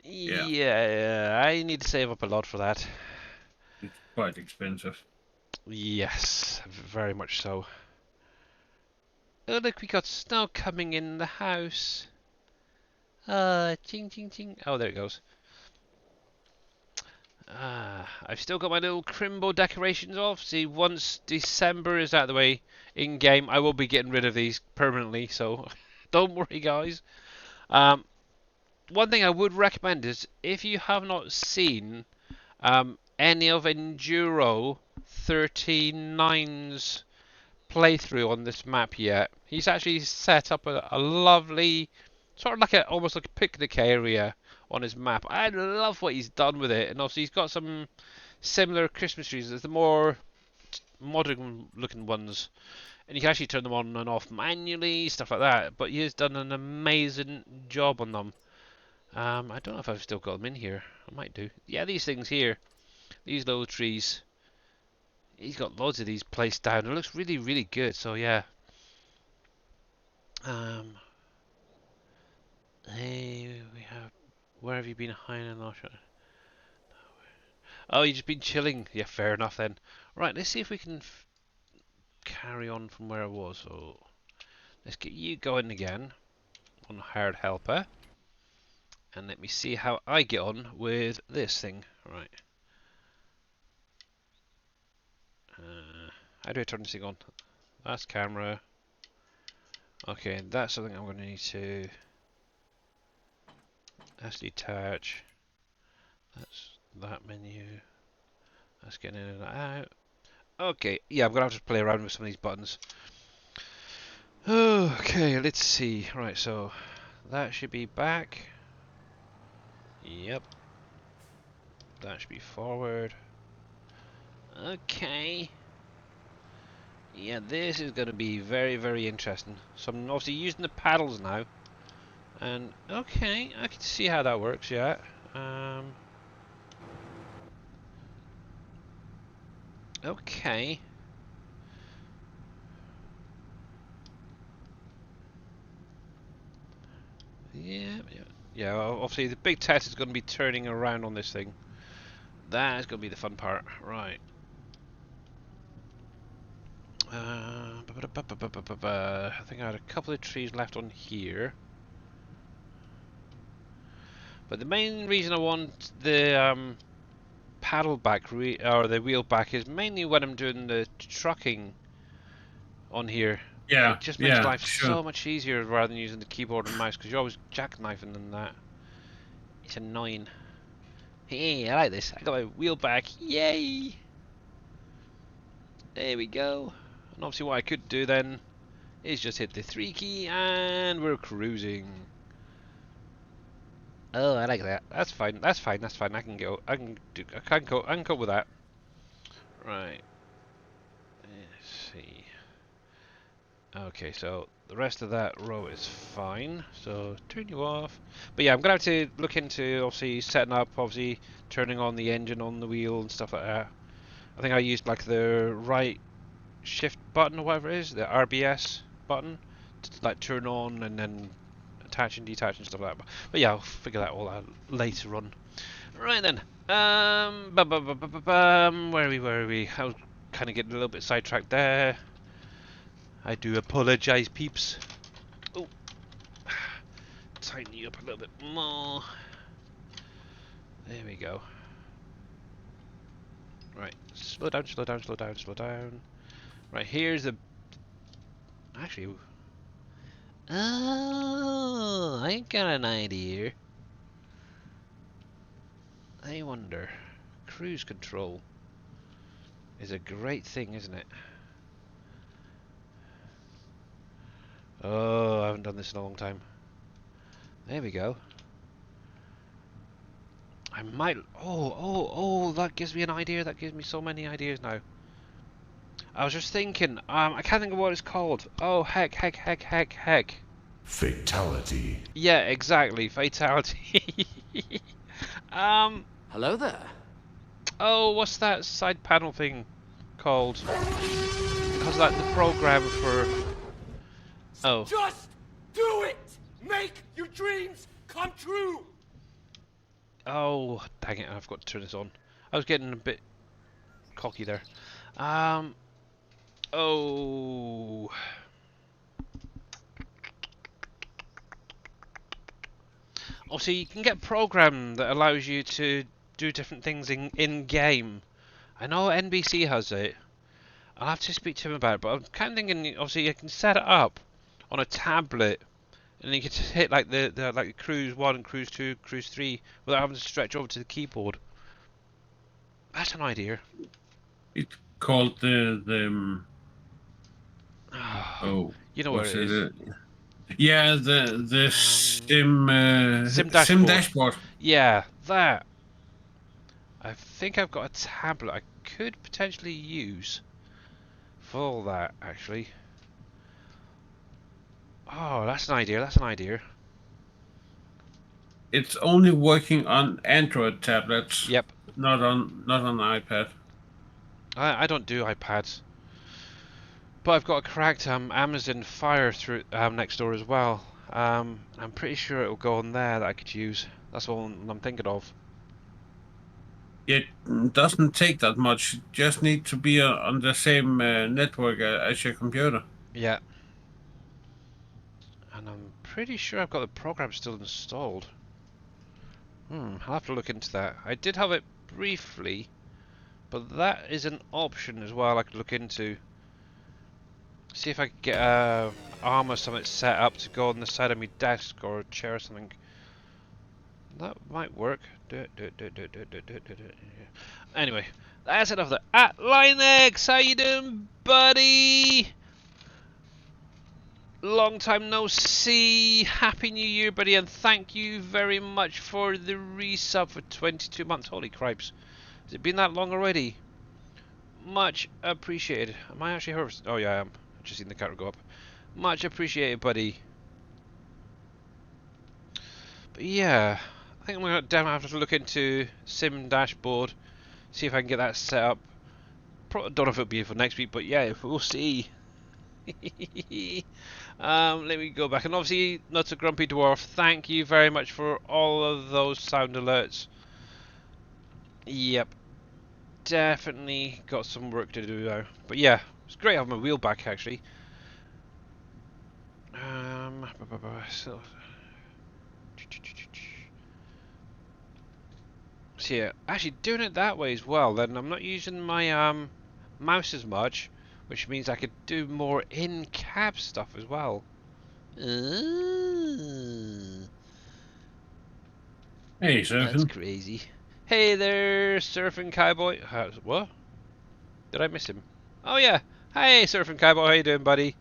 Yeah, Yeah, I need to save up a lot for that. it's quite expensive. Yes, very much so. Oh, look, we got snow coming in the house. Ching, ching, ching. Oh, there it goes. I've still got my little Crimbo decorations off. See, once December is out of the way in game, I will be getting rid of these permanently. So don't worry, guys. Um, One thing I would recommend is if you have not seen any of Enduro 39's playthrough on this map yet, he's actually set up a lovely, sort of like almost like a picnic area on his map. I love what he's done with it, and also he's got some similar Christmas trees. There's the more modern looking ones, and you can actually turn them on and off manually, stuff like that. But he has done an amazing job on them. I don't know if I've still got them in here. I might do. Yeah, these things here, these little trees. He's got loads of these placed down. It looks really, really good. So yeah. Um, hey, we have. Where have you been hiding? Oh, you've just been chilling. Yeah, fair enough then. Right, let's see if we can carry on from where I was. So let's get you going again on Hard Helper, and let me see how I get on with this thing. Right. How do I turn this thing on? That's camera. Okay, that's something I'm going to need to. That's detach. That's that menu. That's getting in and out. Okay, yeah, I'm going to have to play around with some of these buttons. Okay, let's see. Right, so that should be back. Yep. That should be forward. Okay. Yeah, this is going to be very, very interesting. So I'm obviously using the paddles now. And, okay, I can see how that works, yeah. Okay. Yeah, yeah. Yeah, obviously the big test is going to be turning around on this thing. That is going to be the fun part. Right. I think I had a couple of trees left on here. But the main reason I want the paddle back, or the wheel back, is mainly when I'm doing the trucking on here. Yeah, It just makes yeah, life sure. so much easier rather than using the keyboard and mouse, because you're always jackknifing and that. It's annoying. Hey, I like this. I got my wheel back. Yay! There we go. And obviously what I could do then is just hit the 3 key and we're cruising. Oh, I like that. That's fine. That's fine. That's fine. I can go. I can do. I can go. I can go with that. Right. Let's see. Okay, so the rest of that row is fine. So turn you off. But yeah, I'm gonna have to look into obviously setting up, obviously turning on the engine on the wheel and stuff like that. I think I used like the right shift button or whatever it is, the RBS button, to like turn on and then attach and detach and stuff like that. But yeah, I'll figure that all out later on. Right then. Where are we? Where are we? I was kind of getting a little bit sidetracked there. I do apologise, peeps. Oh, tighten you up a little bit more. There we go. Right, slow down, slow down, slow down, slow down. Right, here's the. Actually. Oh, I got an idea. I wonder. Cruise control is a great thing, isn't it? Oh, I haven't done this in a long time. There we go. I might. Oh, that gives me an idea. That gives me so many ideas now. I was just thinking, I can't think of what it's called. Oh, heck. Fatality. Yeah, exactly, fatality. um, Hello there. oh, what's that side panel thing called? Because like the program for. Oh, Just do it! Make your dreams come true! Oh, dang it! I've got to turn this on. I was getting a bit cocky there. Um. Oh. Also, you can get a program that allows you to do different things in game. I know NBC has it. I'll have to speak to him about it, but I'm kind of thinking, obviously, you can set it up on a tablet, and you can just hit like the like Cruise 1, Cruise 2, Cruise 3 without having to stretch over to the keyboard. That's an idea. It's called oh, You know what what's it it? is. Yeah, the Um, Sim sim dashboard. dashboard. Yeah, that. I think I've got a tablet I could potentially use for that, actually. Oh, that's an idea. That's an idea. It's only working on Android tablets, Yep. not on iPad. I don't do iPads. But I've got a cracked Amazon Fire through next door as well. I'm pretty sure it'll go on there that I could use. That's all I'm thinking of. It doesn't take that much. You just need to be on the same network as your computer. Yeah. And I'm pretty sure I've got the program still installed. I'll have to look into that. I did have it briefly, but that is an option as well I could look into. See if I could get a arm or something set up to go on the side of my desk or a chair or something. That might work. Anyway, that's enough of that. At Linex, how you doing, buddy? Long time no see. Happy New Year, buddy, and thank you very much for the resub for 22 months. Holy cripes. Has it been that long already? Much appreciated. Am I actually harvesting? Oh, yeah, I am. I've just seen the counter go up. Much appreciated, buddy. But yeah, I think I'm going to have to look into Sim Dashboard, see if I can get that set up. Probably don't know if it'll be for next week, but yeah, we'll see. Let me go back, and obviously, Nuts a Grumpy Dwarf, thank you very much for all of those sound alerts. Yep, definitely got some work to do now. But yeah, it's great having my wheel back actually. So yeah, actually doing it that way as well. Then I'm not using my mouse as much, which means I could do more in-cab stuff as well. Hey, That's Surfing. crazy. Hey there, surfing cowboy. What? Did I miss him? Oh yeah. Hey, surfing cowboy. How you doing, buddy?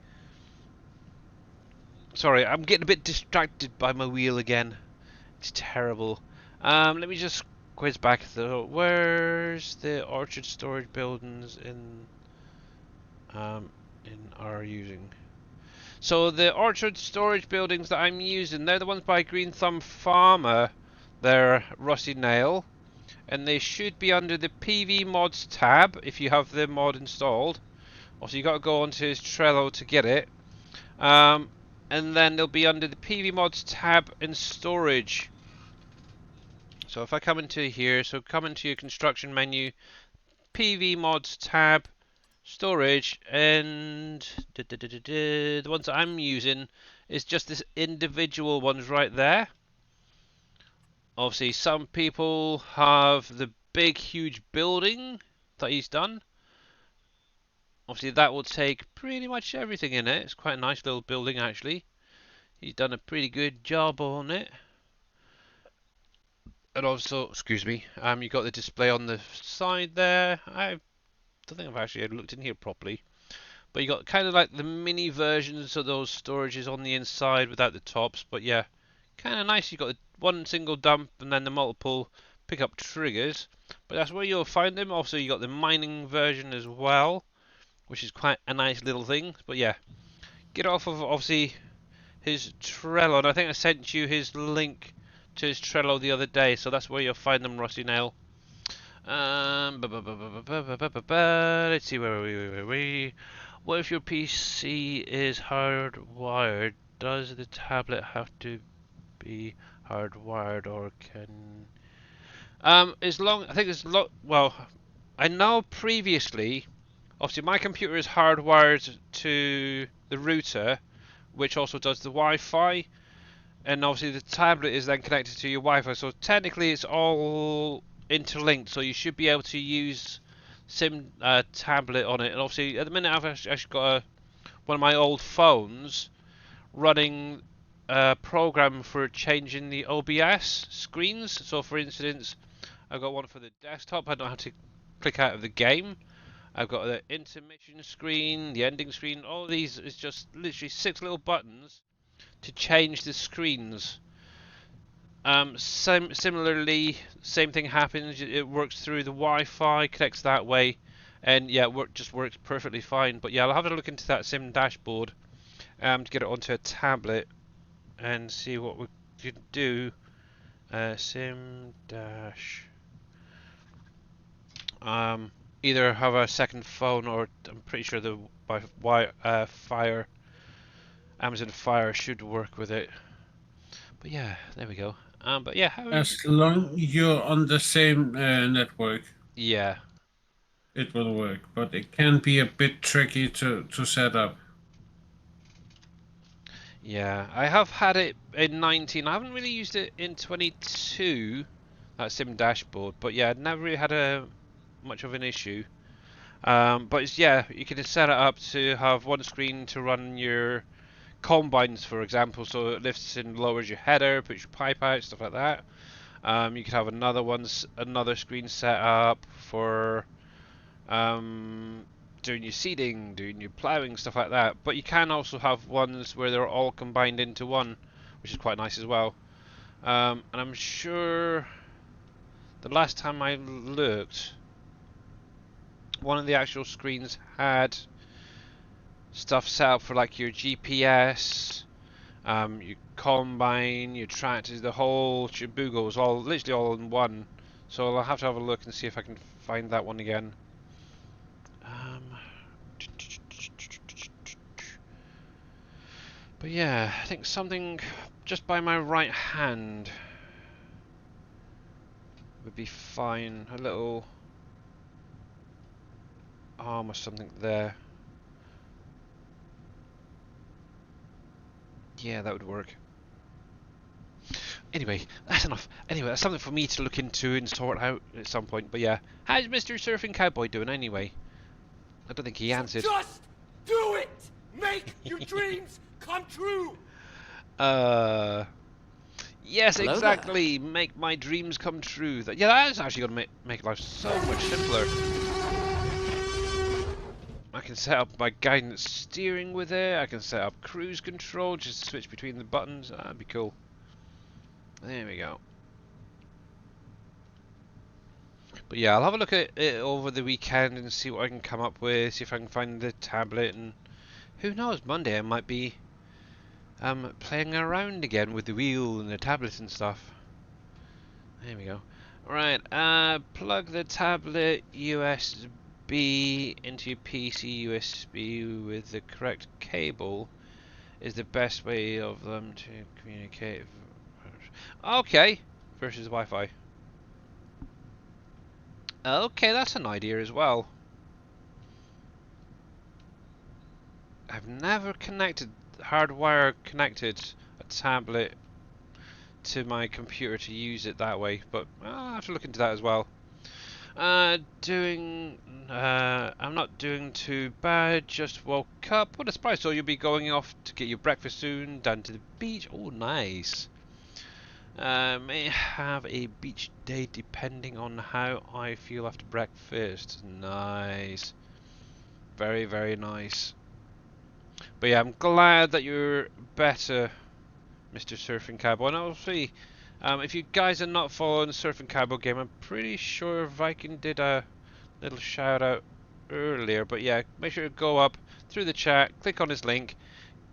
Sorry, I'm getting a bit distracted by my wheel again. It's terrible. Let me just quiz back though. Where's the orchard storage buildings in our using? So the orchard storage buildings that I'm using, they're the ones by Green Thumb Farmer. They're Rusty Nail, and they should be under the PV Mods tab if you have the mod installed. Also, you got to go onto his Trello to get it. And then they'll be under the PV Mods tab in storage. So if I come into here, so come into your construction menu, PV Mods tab, storage, and the ones that I'm using is just this individual ones right there. Obviously, some people have the big, huge building that he's done. Obviously, that will take pretty much everything in it. It's quite a nice little building, actually. He's done a pretty good job on it. And also, excuse me, you got the display on the side there. I don't think I've actually looked in here properly. But you got kind of like the mini versions of those storages on the inside without the tops. But yeah, kind of nice. You got the one single dump and then the multiple pickup triggers. But that's where you'll find them. Also, you got the mining version as well, which is quite a nice little thing. But yeah, get off of obviously his Trello, and I think I sent you his link to his Trello the other day, so that's where you'll find them, Rusty Nail. Let's see, where are we? What if your PC is hardwired? Does the tablet have to be hardwired, or can As long I think it's well, I know previously, obviously my computer is hardwired to the router, which also does the Wi-Fi, and obviously the tablet is then connected to your Wi-Fi. So technically, it's all interlinked. So you should be able to use Sim tablet on it. And obviously, at the minute, I've actually got one of my old phones running a program for changing the OBS screens. So, for instance, I've got one for the desktop. I don't have to click out of the game. I've got the intermission screen, the ending screen. All these is just literally 6 little buttons to change the screens. Similarly, same thing happens. It works through the Wi-Fi, connects that way, and yeah, just works perfectly fine. But yeah, I'll have a look into that Sim dashboard to get it onto a tablet and see what we can do. Sim dash. Either have a second phone, or I'm pretty sure the Fire Amazon Fire should work with it. But yeah, there we go. But yeah, As long you're on the same network, yeah. it will work. But it can be a bit tricky to set up. Yeah, I have had it in 19. I haven't really used it in 22, that Sim dashboard. But yeah, I'd never really had much of an issue. But yeah, you can set it up to have one screen to run your combines, for example. So it lifts and lowers your header, puts your pipe out, stuff like that. You could have another screen set up for doing your seeding, doing your ploughing, stuff like that. But you can also have ones where they're all combined into one, which is quite nice as well. And I'm sure the last time I looked, one of the actual screens had stuff set up for like your GPS, your combine, your tractors, the whole shabugo was all literally all in one. So I'll have to have a look and see if I can find that one again. But yeah, I think something just by my right hand would be fine. A little arm or something there. Yeah, that would work. Anyway, that's enough. Anyway, that's something for me to look into and sort out at some point. But yeah, how's Mr. Surfing Cowboy doing anyway? I don't think he answered. Just do it! Make your dreams come true! Yes, Hello exactly. Make my dreams come true. Yeah, that is actually going to make life so much simpler. I can set up my guidance steering with it. I can set up cruise control, just switch between the buttons. That'd be cool. There we go. But yeah, I'll have a look at it over the weekend and see what I can come up with. See if I can find the tablet, and who knows, Monday I might be playing around again with the wheel and the tablet and stuff. There we go. Right, plug the tablet USB into your PC USB with the correct cable is the best way of them to communicate. Okay, versus Wi-Fi. Okay, that's an idea as well. I've never hardwire connected a tablet to my computer to use it that way, but I'll have to look into that as well. I'm not doing too bad, just woke up. What a surprise. So you'll be going off to get your breakfast soon, down to the beach. Oh, nice. May have a beach day depending on how I feel after breakfast. Nice. Very, very nice. But yeah, I'm glad that you're better, Mr. Surfing Cowboy. And obviously, if you guys are not following the Surfing Cowboy game, I'm pretty sure Viking did a little shout out earlier. But yeah, make sure to go up through the chat, click on his link,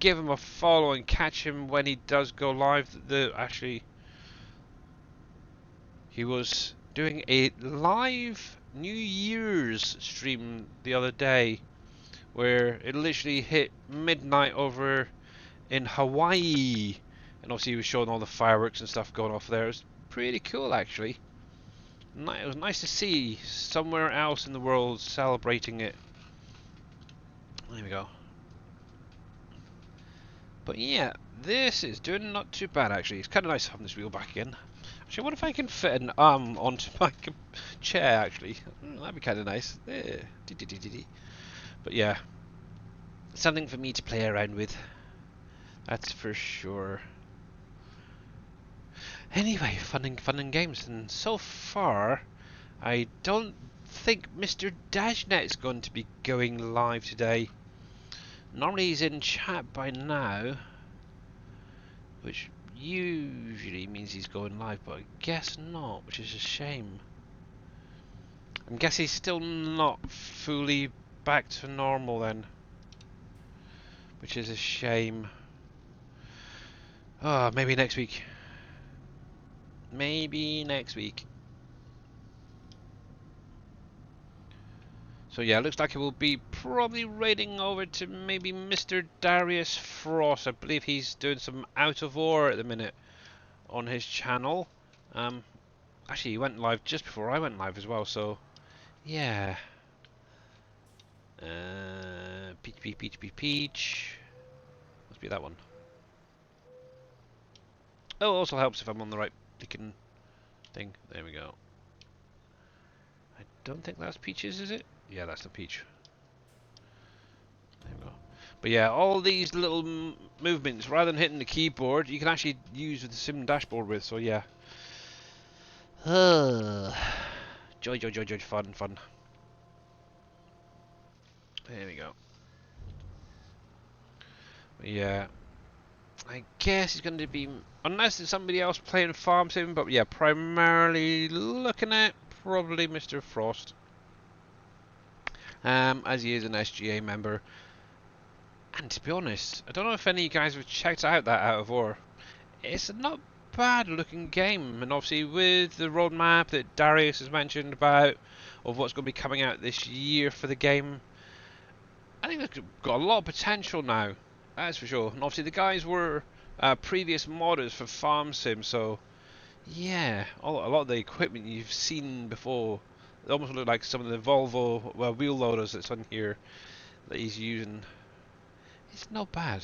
give him a follow, and catch him when he does go live. He was doing a live New Year's stream the other day, where it literally hit midnight over in Hawaii, and obviously he was showing all the fireworks and stuff going off there. It was pretty cool, actually. It was nice to see somewhere else in the world celebrating it. There we go. But yeah, this is doing not too bad actually. It's kind of nice having this wheel back again. Actually, what if I can fit an arm onto my chair actually? That'd be kind of nice. Yeah. But yeah, something for me to play around with. That's for sure. Anyway, fun and games, and so far, I don't think Mr. Dashnet's going to be going live today. Normally he's in chat by now, which usually means he's going live, but I guess not, which is a shame. I guess he's still not fully back to normal then, which is a shame. Oh, maybe next week. Maybe next week. So yeah, looks like it will be probably raiding over to maybe Mr. Darius Frost. I believe he's doing some out of ore at the minute on his channel. Actually, he went live just before I went live as well, so yeah. Peach. Must be that one. Oh, it also helps if I'm on the right freaking thing. There we go. I don't think that's Peaches, is it? Yeah, that's the Peach. There we go. But yeah, all these little movements, rather than hitting the keyboard, you can actually use the sim dashboard with, so yeah. Joy, fun. There we go. But yeah. I guess it's going to be, unless it's somebody else playing Farm Sim, but yeah, primarily looking at probably Mr. Frost. As he is an SGA member. And to be honest, I don't know if any of you guys have checked out that Out of Ore. It's a not bad looking game, and obviously with the roadmap that Darius has mentioned about, of what's going to be coming out this year for the game, I think it's got a lot of potential now. That's for sure. And obviously the guys were previous modders for Farm Sim, so yeah, a lot of the equipment you've seen before, it almost look like some of the Volvo wheel loaders that's on here that he's using. It's not bad.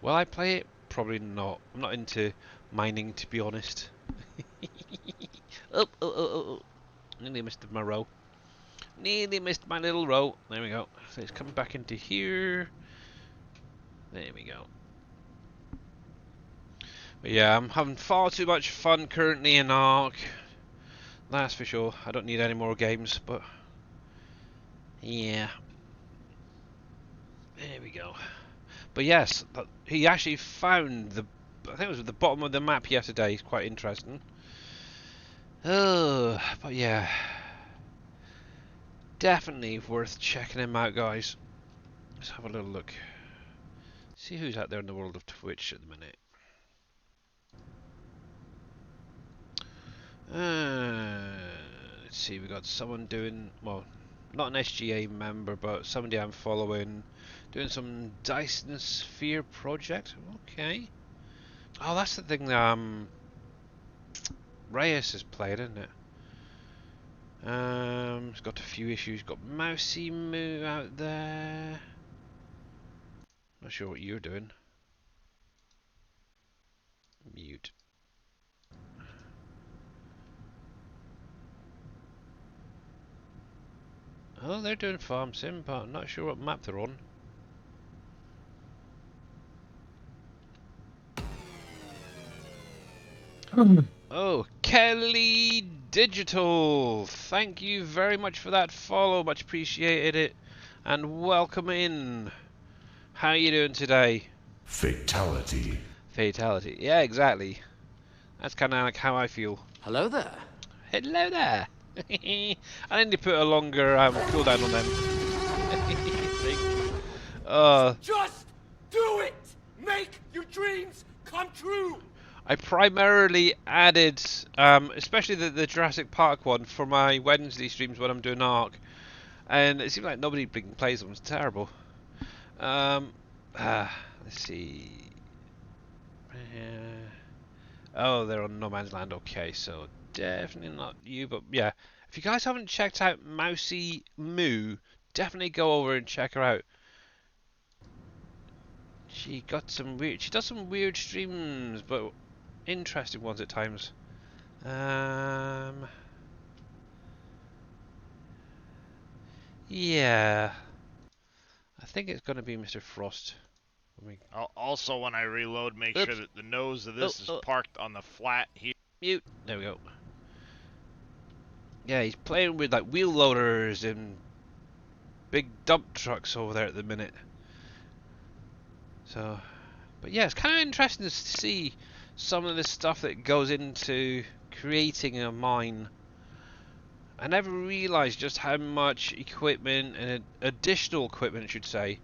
Will I play it? Probably not. I'm not into mining, to be honest. Oh. Nearly missed my row. Nearly missed my little row. There we go. So it's coming back into here. There we go. But yeah, I'm having far too much fun currently in Ark. That's for sure. I don't need any more games, but yeah. There we go. But yes, he actually found the, I think it was at the bottom of the map yesterday. It's quite interesting. Oh, but yeah. Definitely worth checking him out, guys. Let's have a little look. See who's out there in the world of Twitch at the minute. Let's see, we got someone doing, well, not an SGA member, but somebody I'm following, doing some Dyson Sphere project. Okay. Oh, that's the thing Reyes has played, isn't it? It's got a few issues. Got Mousy Moo out there. Not sure what you're doing. Mute. Oh, they're doing Farm Sim, but I'm not sure what map they're on. Oh, Kelly Digital! Thank you very much for that follow, much appreciated it. And welcome in. How are you doing today? Fatality. Fatality. Yeah, exactly. That's kind of like how I feel. Hello there. Hello there. I need to put a longer cooldown on them. Just do it! Make your dreams come true! I primarily added, especially the Jurassic Park one, for my Wednesday streams when I'm doing Ark, and it seems like nobody plays them. It's terrible. Let's see. Oh, they're on No Man's Land. Okay, so definitely not you, but yeah. If you guys haven't checked out Mousy Moo, definitely go over and check her out. She does some weird streams, but interesting ones at times. Yeah, I think it's gonna be Mr. Frost. Also, when I reload, make sure Oops. that the nose of this is parked on the flat here. Mute. There we go. Yeah, he's playing with like wheel loaders and big dump trucks over there at the minute. So, but yeah, it's kind of interesting to see some of the stuff that goes into creating a mine. I never realised just how much equipment and additional equipment, I should say,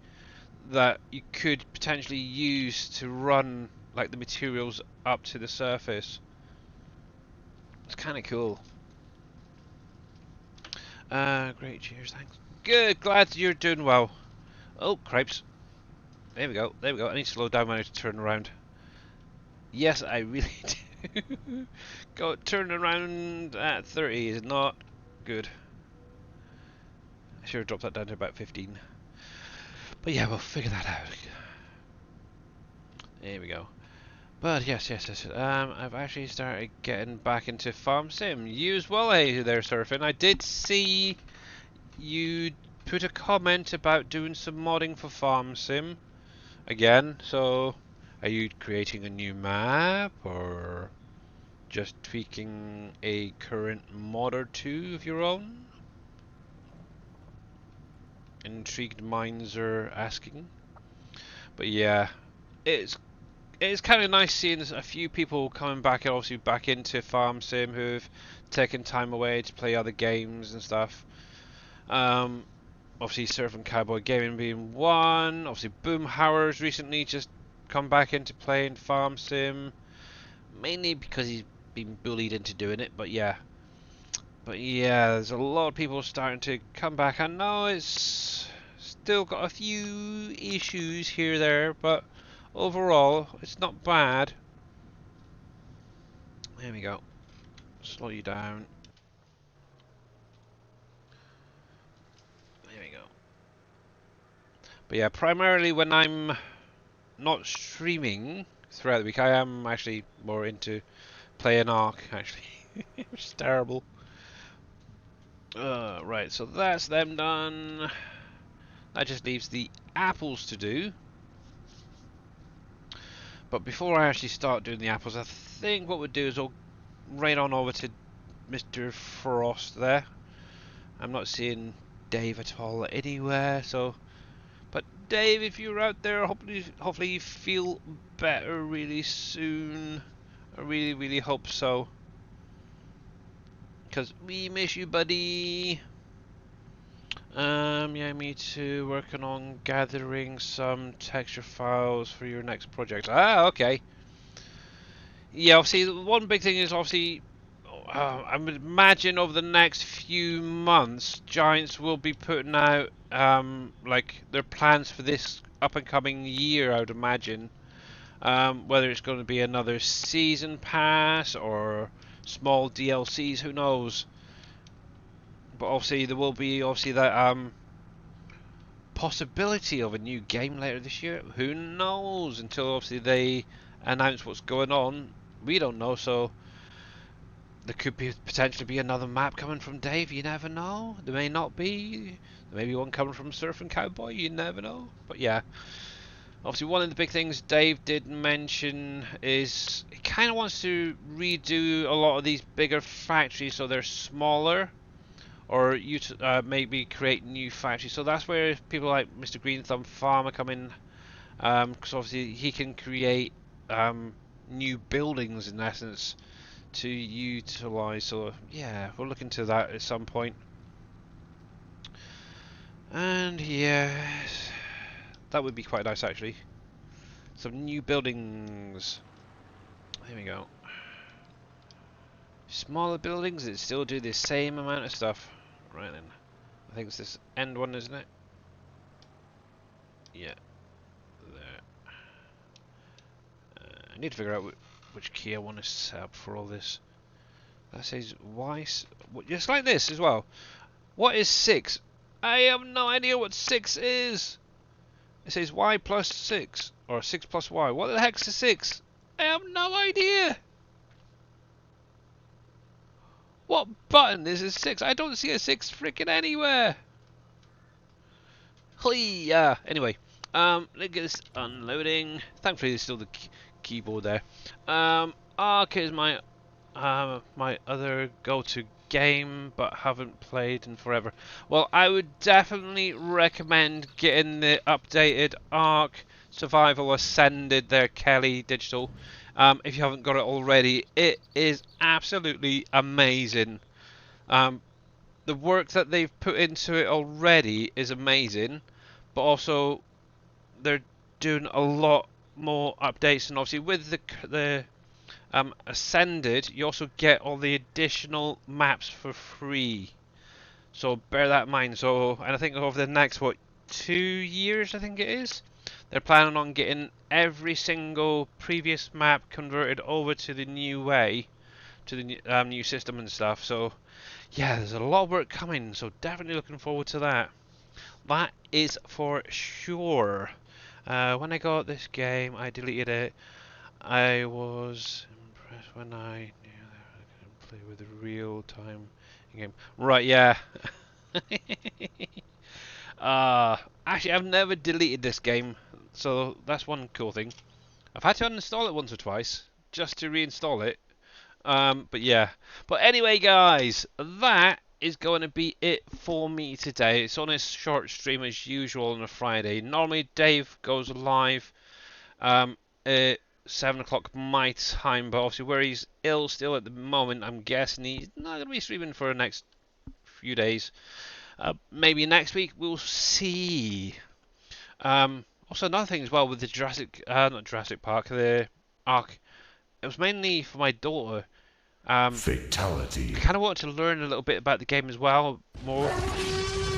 that you could potentially use to run like the materials up to the surface. It's kind of cool. Great, cheers, thanks. Good, glad you're doing well. Oh, cripes. There we go, there we go. I need to slow down when I turn around. Yes, I really do. Turning around at 30 is not good. I should have dropped that down to about 15. But yeah, we'll figure that out. There we go. But yes. I've actually started getting back into Farm Sim. You as well, hey there, Surfing. I did see you put a comment about doing some modding for Farm Sim again. So, are you creating a new map or just tweaking a current mod or two of your own? Intrigued minds are asking. But yeah, it's kind of nice seeing a few people coming back, obviously back into Farm Sim, who've taken time away to play other games and stuff. Obviously Surfing Cowboy Gaming being one. Obviously Boomhauer's recently just come back into playing Farm Sim, mainly because he's been bullied into doing it. But yeah, there's a lot of people starting to come back. I know it's still got a few issues here there, but overall it's not bad. There we go. Slow you down. There we go. But yeah, primarily when I'm not streaming throughout the week, I am actually more into playing Ark, actually. Which is terrible. Right, so that's them done. That just leaves the apples to do. But before I actually start doing the apples, I think what we'll do is we'll raid on over to Mr. Frost there. I'm not seeing Dave at all anywhere, so... But Dave, if you're out there, hopefully you feel better really soon. I really hope so. Because we miss you, buddy. Yeah, me too. Working on gathering some texture files for your next project. Ah, okay. Yeah, obviously, one big thing is obviously, I would imagine over the next few months, Giants will be putting out like their plans for this up and coming year. I would imagine, whether it's going to be another season pass or small DLCs, who knows? But obviously, there will be that possibility of a new game later this year. Who knows? Until obviously they announce what's going on, we don't know. So there could be potentially be another map coming from Dave. You never know. There may not be. There may be one coming from Surfing Cowboy. You never know. But yeah, obviously one of the big things Dave did mention is he kind of wants to redo a lot of these bigger factories so they're smaller, or maybe create new factories. So that's where people like Mr. Green Thumb Farmer come in, because obviously he can create new buildings in essence to utilize. So yeah, we'll look into that at some point. And yes, that would be quite nice actually. Some new buildings. There we go. Smaller buildings that still do the same amount of stuff. Right then. I think it's this end one, isn't it? Yeah. There. I need to figure out which key I want to set up for all this. That says Y. Just like this as well. What is 6? I have no idea what 6 is. It says Y plus 6. Or 6 plus Y. What the heck's a 6? I have no idea. What button is a 6? I don't see a 6 freaking anywhere. Hiya. Anyway, let's get this unloading. Thankfully, there's still the keyboard there. Ark is my my other go-to game, but haven't played in forever. Well, I would definitely recommend getting the updated Ark Survival Ascended there, Kelly Digital. If you haven't got it already, it is absolutely amazing. The work that they've put into it already is amazing, but also they're doing a lot more updates, and obviously with the Ascended, you also get all the additional maps for free. So bear that in mind. So, and I think over the next 2 years, I think it is, they're planning on getting every single previous map converted over to the new way, to the new system and stuff. So yeah, there's a lot of work coming. So definitely looking forward to that. That is for sure. When I got this game, I deleted it. I was impressed when I knew that I could play with the real time game. Right, yeah. Actually, I've never deleted this game, so that's one cool thing. I've had to uninstall it once or twice just to reinstall it. But yeah. But anyway, guys, that is going to be it for me today. It's on a short stream as usual on a Friday. Normally, Dave goes live at 7 o'clock my time, but obviously where he's ill still at the moment, I'm guessing he's not going to be streaming for the next few days. Maybe next week, we'll see. Also, another thing as well with the not Jurassic Park, the Ark, it was mainly for my daughter. Fatality. I kind of wanted to learn a little bit about the game as well, more,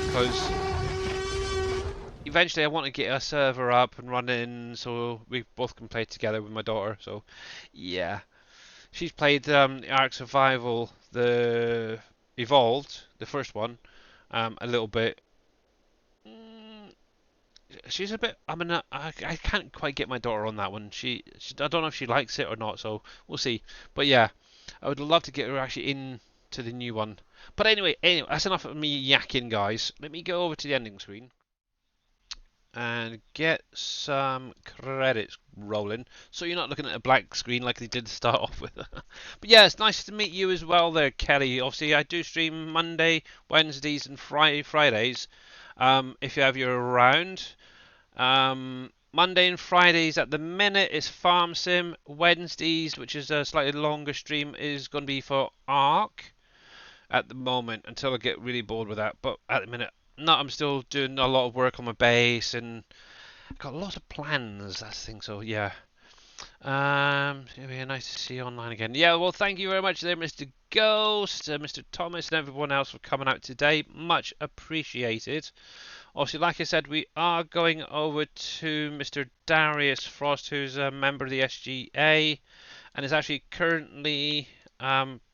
because eventually I want to get a server up and running so we both can play together with my daughter. So, yeah. She's played the Ark Survival, the Evolved, the first one, a little bit. She's a bit. I mean, I can't quite get my daughter on that one. I don't know if she likes it or not. So we'll see. But yeah, I would love to get her actually into the new one. But anyway, that's enough of me yakking, guys. Let me go over to the ending screen and get some credits rolling, so you're not looking at a blank screen like they did to start off with. But yeah, it's nice to meet you as well there, Kelly. Obviously, I do stream Monday, Wednesdays, and Fridays. If you have you around. Monday and Fridays at the minute is Farm Sim. Wednesdays, which is a slightly longer stream, is going to be for Ark at the moment until I get really bored with that. But at the minute, no, I'm still doing a lot of work on my base and I've got a lot of plans. That's the thing. So yeah, it'll be nice to see you online again. Yeah, well, thank you very much there, Mr. Ghost, Mr. Thomas, and everyone else for coming out today. Much appreciated. Obviously, like I said, we are going over to Mr. Darius Frost, who's a member of the SGA and is actually currently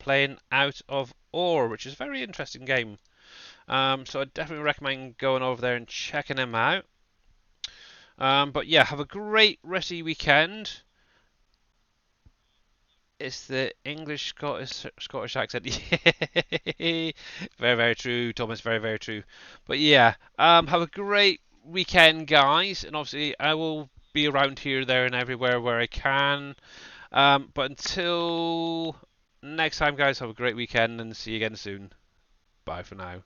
playing Out of Ore, which is a very interesting game. So I definitely recommend going over there and checking him out. But yeah, have a great rest of your weekend. It's the English Scottish accent. Very, very true, Thomas. Very, very true. But yeah, have a great weekend, guys. And obviously, I will be around here, there, and everywhere where I can. But until next time, guys, have a great weekend and see you again soon. Bye for now.